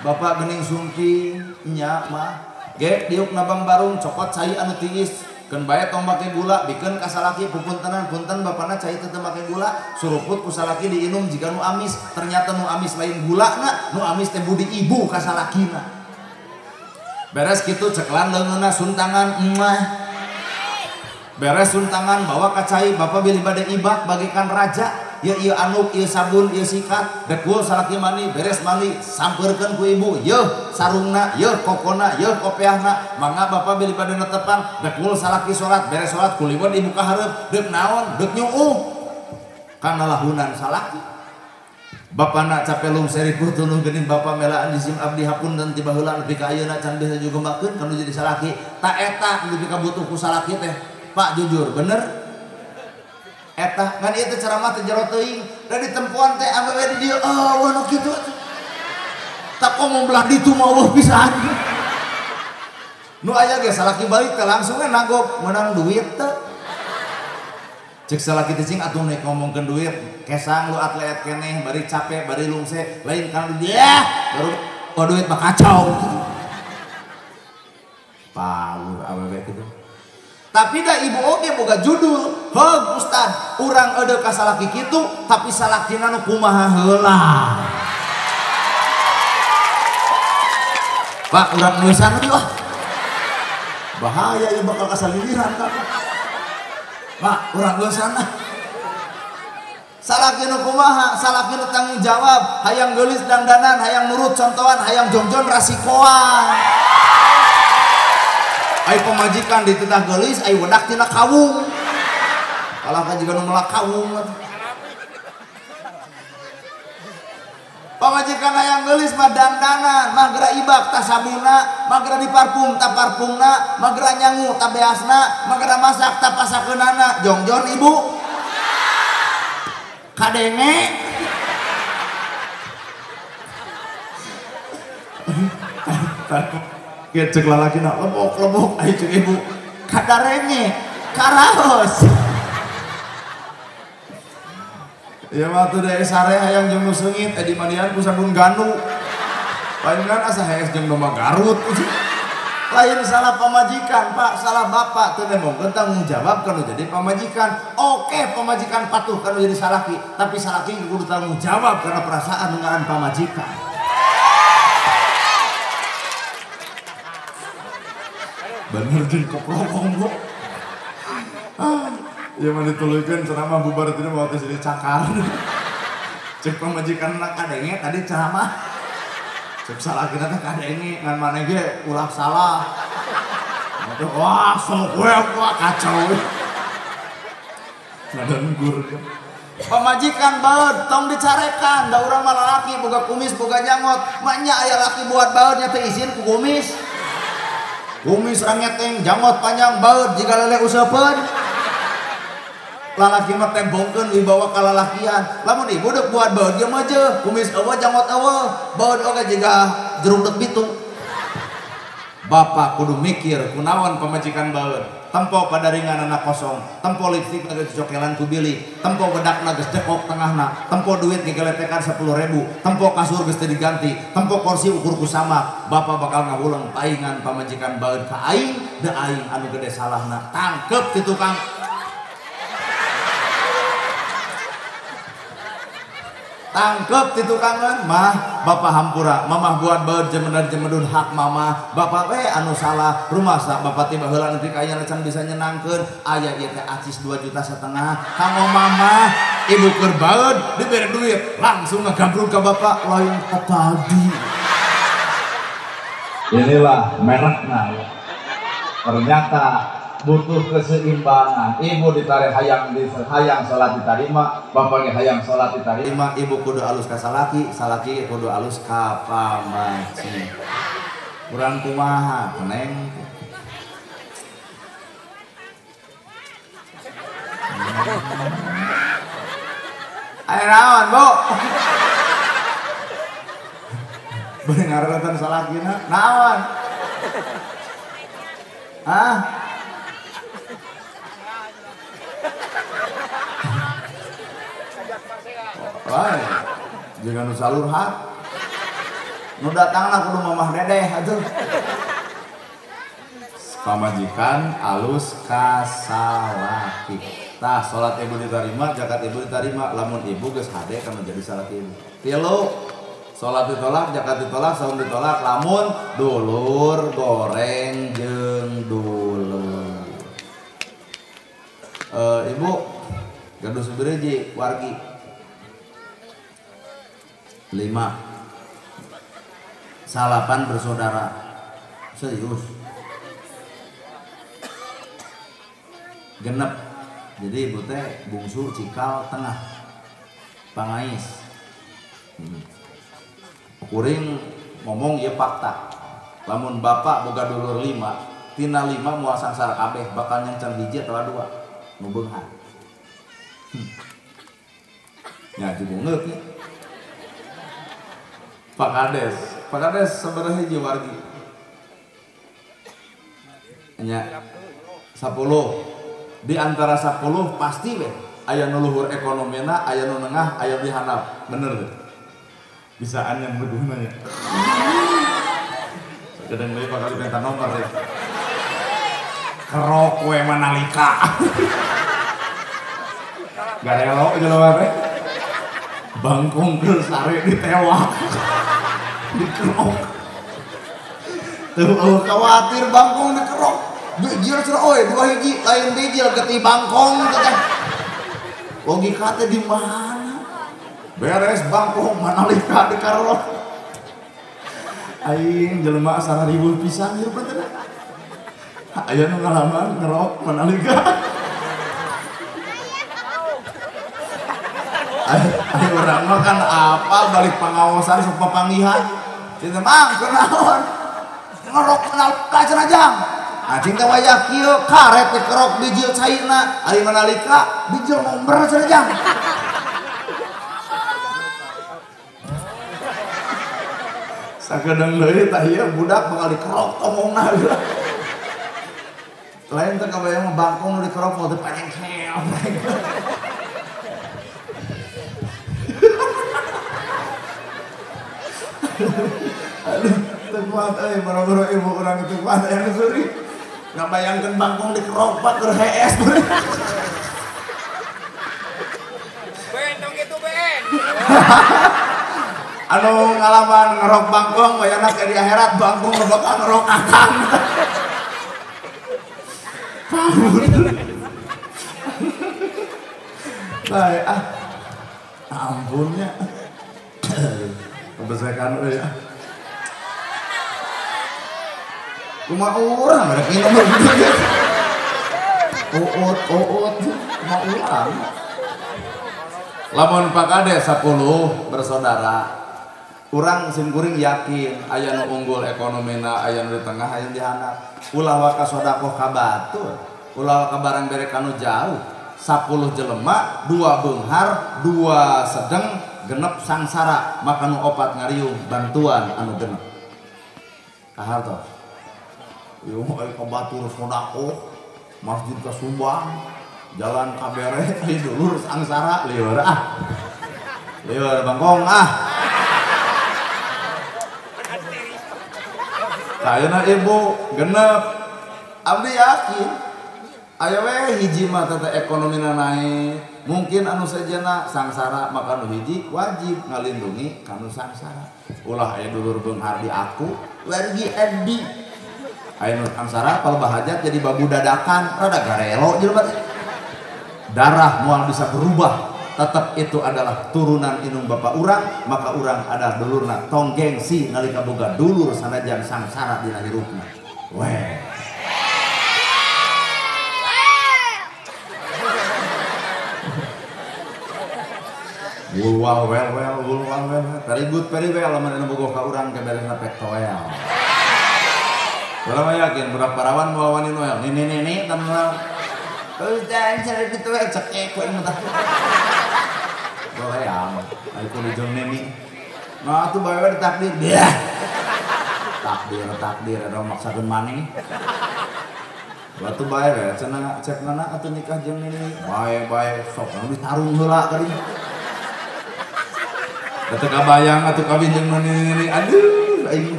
bapak geuning sumping nya mah ge diuk nabang barung cokot cai anu tiis keun bae tong make gula bikeun ka salaki pupuntenan punten bapana cai teu make gula suruput ku salaki diinum jika nu amis ternyata nu amis lain gulana nu amis teh budi ibu ka salakina beres kitu ceklan leungeunna suntangan beres suntangan bawa ka cai bapak bilih bade ibak bagikan raja ieu anuk ieu sabun ieu sikat dekul salaki mani beres mani sampeurkeun ku ibu yeuh sarungna yeuh kokona yeuh kopiahna mangga bapak bilih bade netepang dekul salaki salat beres salat kuliwat ibu ka hareup deuk naon deuk nyuuh kana lahunan salaki bapana capelung seribu tunuh geuning bapa melaan disim abdi hapun dan tiba heula nepi ka ayeuna can bisa juga makeun kanu jadi salaki tak eta nepi ka butuh ku salaki teh pak jujur bener eta ngan ieu teh ceramah teh jero teuing da ditempuan teh awewe di dieu wah nu kitu tak ngomong belah ditu mah eueuh pisan nu aya ge salaki balik teh langsung nagok menang duit teh cek salaki teh cing atuh nek ngomongkeun duit kesang lu atlet keneh bari capek bari lungse lain kan dia baru duit mah kacau palu awewe kitu tapi da ibu oge boga judul heug ustad urang eudeuk ka salaki kitu tapi salakina nu kumaha heula pak urang nulisan deui wah bahaya ieu bakal kasaliliran ka pak urang nulisan salaki nu kumaha salaki nu tanggung jawab hayang geulis dandanan hayang nurut contohan hayang jongjon rasikoan ai pamajikan dititah geulis ai wedak tina kawung kalah ka jiga nu melak kawung pamajikan hayang geulis mah dandanan mah geura ibak tah sabuna mah geura diparfum tah parfumna mah geura nyangu tah beasna mah geura masak tah pasakeunana jongjon ibu kadenge Cek lalaki nak lebok ayo cek ibu kadarenge karaos. Ya waktu dari sare hayang jeung nu seungit di mandian ku sabun ganu. Palingan asa hayang jeung domba Garut. Lain salah pamajikan, Pak, salah bapak teu nemong tanggung jawab kalau jadi pamajikan. Oke, pamajikan patuh kalau jadi salaki, tapi salaki kudu tanggung jawab karena perasaan dengan pamajikan. Bener jeung koplokong Bu. Ya mah dituluykeun ceramah bubar teh waktu sini cakar. Cek pamajikan nak kadenge tadi ceramah. Cek salaki teh kadenge ngan maneh ge ulah salah. Wah, sok we kacau. Ngadenggur. Pamajikan baeud tong dicarekan, da urang mah lalaki boga kumis boga jangot. Maknya aya laki buat baeudnya teh izin ku kumis. Kumis rangeteng, jangot panjang baut jika lele usapan. Lalaki mah tembongkeun wibawa kalalakian. Lamun ibu dek buat baut ge mah je, kumis eueuh jangot eueuh, baut oge jiga jeruk dek bitu. Bapak kudu mikir kunaon pamajikan baut. Tempo padaringan anak kosong, tempo lipstik geus cokelan ku bilik, tempo bedakna geus jekok tengahna, tempo duit digeletekan 10.000, tempo kasur geus teu diganti, tempo kursi ukur ku sama. Bapak bakal ngawuleng paingan pamajikan baeud ka aing, da aing anu gede salahna. Tangkep ti tukang. Tangkep ti tukangan mah bapak hampura mamah buat baeud jemedun hak mamah bapak we anu salah rumasa bapak tiba heula nepi ka aya can bisa nyenangkeun aya ieu teh acis 2,5 juta kanggo mamah ibu keur baeud dibere duit langsung ngagambrul ka bapak lain ka tadi. Inilah merekna ternyata butuh keseimbangan. Ibu ditarik hayang salat diterima, bapak ge hayang salat diterima. Ibu kudu alus ka salaki, salaki kudu alus ka pamaji. Urang kumaha keneng? Ayo naon, Bu? Bener ngaretan salakina, naon? Hah? Wah, jangan nu salur hak. Nu datangna kudu mamah dedeh atuh. Pamajikan alus ka salaki. Tah salat ibu diterima, zakat ibu diterima, lamun ibu geus hade kana jadi salaki ibu. 3, salat ditolak, zakat ditolak, saum ditolak, lamun dulur goreng jeung dulur. Ibu gaduh sabeureji wargi 5 salapan bersaudara serius 6 jadi ibu teh bungsu cikal tengah pangais kuring ngomong ya fakta lamun bapak boga dulur 5 tina 5 moal sangsara kabeh bakal nyancan hiji atau 2 nu beunghar nya dibungeuk nih Pak Kades sebenarnya hiji wargi nya 10 di antara 10 pasti we aya nu luhur ekonomina aya nu nengah aya di handap bener deh bisaan yang berdua ya kadang deui bakal minta nomor ya kerok we manalika garelo jelema teh bangkong ke sare ditewak dikerok tuh khawatir bangkong dikerok bijil cenah oi 2 hiji lain bijil geti bangkong teh logika teh di mana beres bangkong manalika dikerok aing jelema 1.000 pisan hirup teh aya nu ngalaman ngerok manalika ayo orang mah kan apa balik pengawasan sok papanggihan cinta mang kenaon ngerok manalika cenah jang acing teh wayah kieu karet teh kerok bijil cairna ari manalika bijil nomber cenah jang sakedeung deui tah ieu budak bakal dikerok omongna. Lain teh kabayang bangkong nu dikerok mau teh panjang keok. Aduh, teu kuat euy boro-boro ibu urang teu kuat aya nu suri. Ngabayangkeun bangkong dikeropat keur hees. Ben dong gitu Ben. Anu ngalaman ngerok bangkong bayana ke di akhirat bangkong bakal ngerok akang. Baik ampunnya. Kebesakan euy. Kumaha urang ada minum gitu. Uut kumaha urang. Lamun pakade 10 bersaudara. Urang simkuring yakin aya nu unggul ekonomina, aya nu di tengah, aya di handap. Ulah wa ka sedekah ka batur, ulah ka barang bere kanu jauh. 10 jelema, 2 beunghar, 2 sedeng, genep sangsara, maka nu 4 ngariung bantuan anu genep. Kahar toh. Ieu aya ka batur sedekah, masjid ka sumbang, jalan ka bere, dulur sangsara lieur ah. Lieur bangkong ah. Ayeuna ibu genep abdi yakin aya we hiji mah teh ekonomina naik mungkin anu sajana sangsara maka nu hiji wajib ngalindungi kanu sangsara ulah aya dulur beunghar di aku wargi edi aya nu sangsara kalau bahajat jadi babu dadakan rada garelo jelema darah moal bisa berubah tetap itu adalah turunan inung bapak urang maka urang adalah dulurna tong gengsi nalika boga dulur sanajan sangsara dina hirupna weh wulwal wel taribut periwel lamun anu bogoh ka urang ke beresna pek toel ulah yakin budak parawan moal wani noel nini temen jangan cari di toel cekek we mah boleh ya, aku dijeng neni. Nah tuh bawa takdir dia. Takdir, ada maksakeun maneh. Batu bae we, cenah cek nana atuh nikah jeung neni. Bae sok anu ditarung heula ka dieu. Teu kabayang atuh kawin jeung neni. Aduh, aing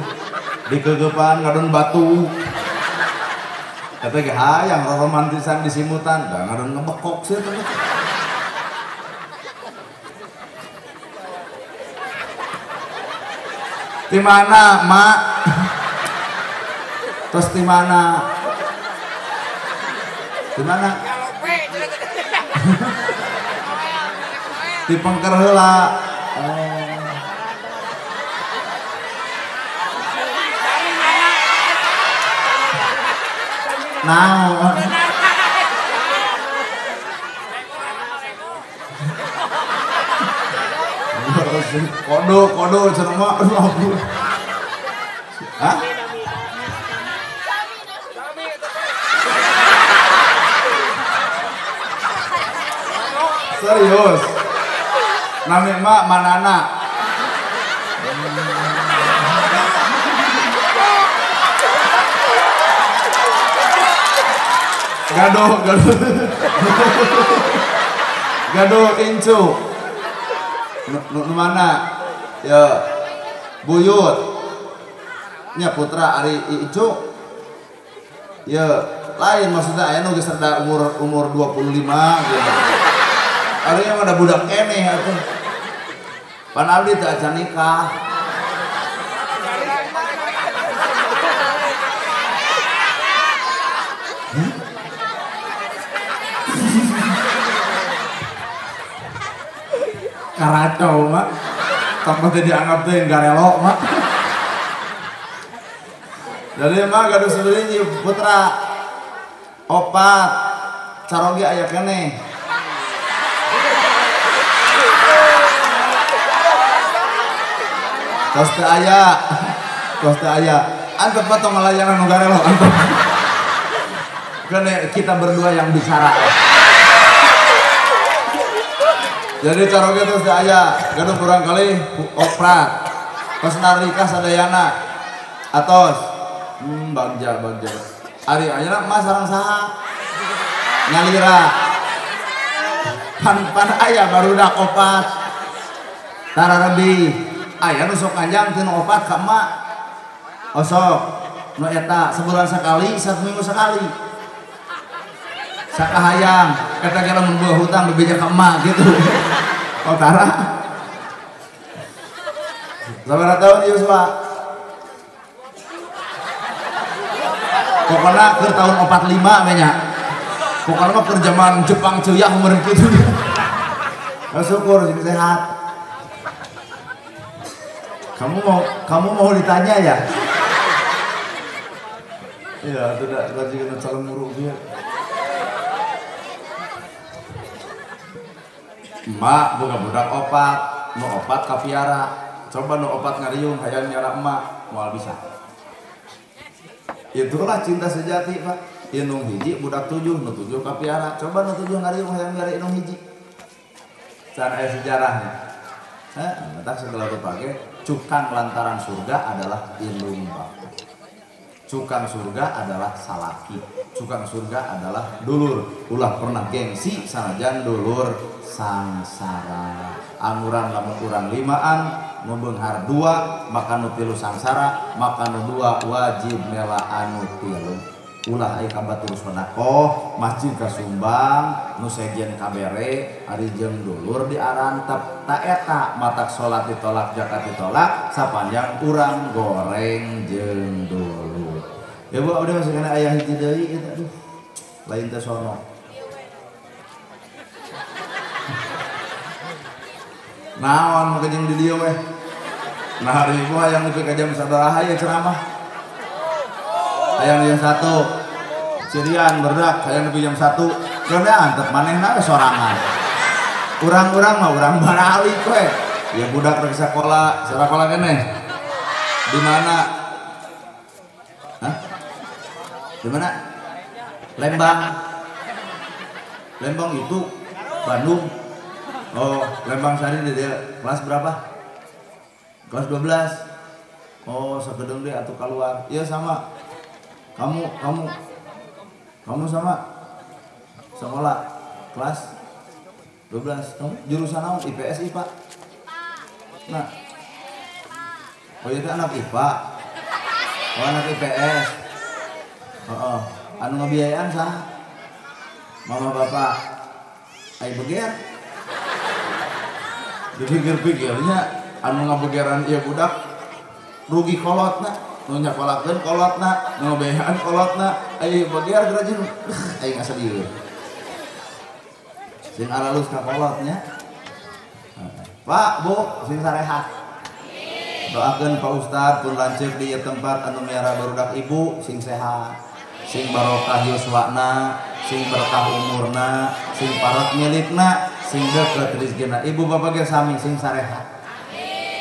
dikegepan ngadon batu. Kata ge hayang romantisan disimutan, da ngadon ngebekok sih teh. Di mana, Mak? Terus di mana? Di mana? Di pengker heula. Naon? Kodo cenah mah aduh. Hah? Serius. Nami mah manana? Gaduh incu. Nu mana? Ya buyut. Nya putra ari icu. Ya lain maksudnya aya nu geus rada umur 25 gitu. Ari mah ada budak keneh atuh. Pan abdi teu acan nikah. Karacau mak takutnya dianggap tuh yang garelo mak jadi mak gaduh sebenarnya putra opat carogi aya keneh tos teu aya antep potong ngalayanan nu garelo antep keneh kita berdua yang bicara jadi caroge terus aya gaduh kurang kali oprat pas narika sadayana atos bagja ari ayeuna mah sareng saha ngalira pan aya barudak opat tararabi aya nu sok kanjang teu opat ka emak osok nu eta sebulan sekali seminggu sekali sakahayang eta ge lamun buah hutang bebeja ka emak gitu oh tara sabaraha tahun Yuswa pokoknya ke tahun 45 nya pokoknya mah keur zaman Jepang ceuyah umur kitu syukur sing sehat kamu mau ditanya ya iya tidak lagi kena calon muruk dia emak boga budak opat nu opat kapiara coba nu opat ngariung hayang nyara emak moal bisa itulah cinta sejati Pak inung hiji budak 7 nu 7 kapiara coba nu 7 ngariung hayang nyara inung hiji cara aya sejarahnya tak segala berbagai cukang lantaran surga adalah indung bapak cukang surga adalah salaki cukang surga adalah dulur ulah pernah gengsi sanajan dulur sangsara anuran lamun urang limaan nu beunghar 2 maka nu 3 sangsara maka nu 2 wajib mela anu 3 ulah aya kabatur sedekah masjid kasumbang nu sejen kabere ari jeung dulur diarantep ta eta matak salat ditolak zakat ditolak sapanjang urang goreng jeung dulur ya Bu udah masih kena aya hiji deui eta aduh lain teh sono naon mah jeung di dieu weh nah hari ibu hayang nepi ka jam sabaraha ya ceramah hayang jam 1 cirian berdak hayang nepi jam 1 kena antep manehna sorangan urang-urang mah urang baralik we ya budak rek sakola keneh di mana hah di mana Lembang itu Bandung oh Lembang sari dia kelas berapa kelas 12 oh sagedeng deh atuh keluar iya sama kamu sama sekolah kelas 12 kamu jurusan naon IPS IPA nah oh itu anak IPA oh anak IPS oh anu ngabiayaan sah mama bapak ai beger dipikir-pikirnya anu ngabegeran ieu budak rugi kolotna nu nyakolakeun kolotna nu ngabehan kolotna ai beger gerajin ai ngasa dieu sing alalus ka kolotnya Pak Bu sing sarehat doakeun Pak Ustad pun lanceuk di tempat anu miara barudak ibu sing sehat sing barokah yuswana sing berkah umurna sing parot milikna sing deukeut rezekina ibu bapak ge sami sing sarehat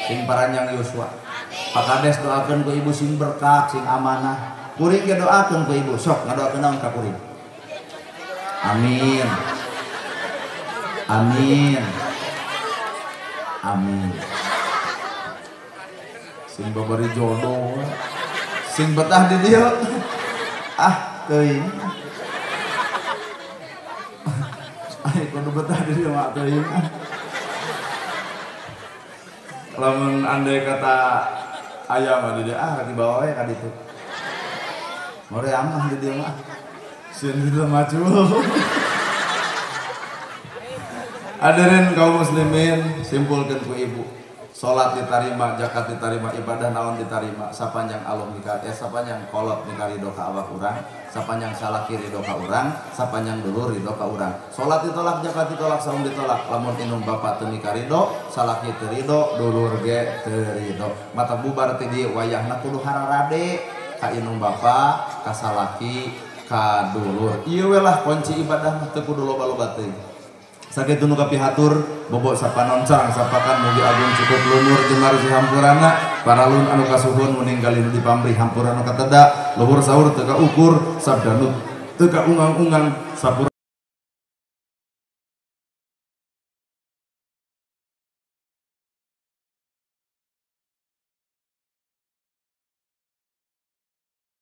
sing paranjang yuswa Pak Kades doakeun ku ibu sing berkah sing amanah kuring ge doakeun ku ibu sok ngadoakeun naon ka kuring amin amin amin sing babari jodoh sing betah di dieu ah teuing ai kudu betah di dieu mah teuing lamun andai kata aya mah di dieu di bawah we ka ditu more amah di dieu mah sieun di dieu macul hadirin kaum muslimin simpulkeun ku ibu salat ditarima zakat ditarima ibadah naon ditarima sapanjang alum sapanjang kolot nikarido ka awak urang sapanjang salaki ridho ka urang sapanjang dulur ridho ka urang salat ditolak zakat ditolak saum ditolak lamun inung bapak teu nikarido salaki teu ridho dulur ge teu ridho mata bubar ti dieu wayahna kudu hararade ka inung bapak ka salaki ka dulur ieu we lah kunci ibadah teu kudu loba-loba teuing sakitu nu kapihatur bobo sapanoncang sapakan mugi agung cukup lumur jeung marusi hampurana paralun anu kasuhun meninggali nu dipamrih hampurana kateda luhur saur teu kaukur sabda nu teu kaungang-ungang sapur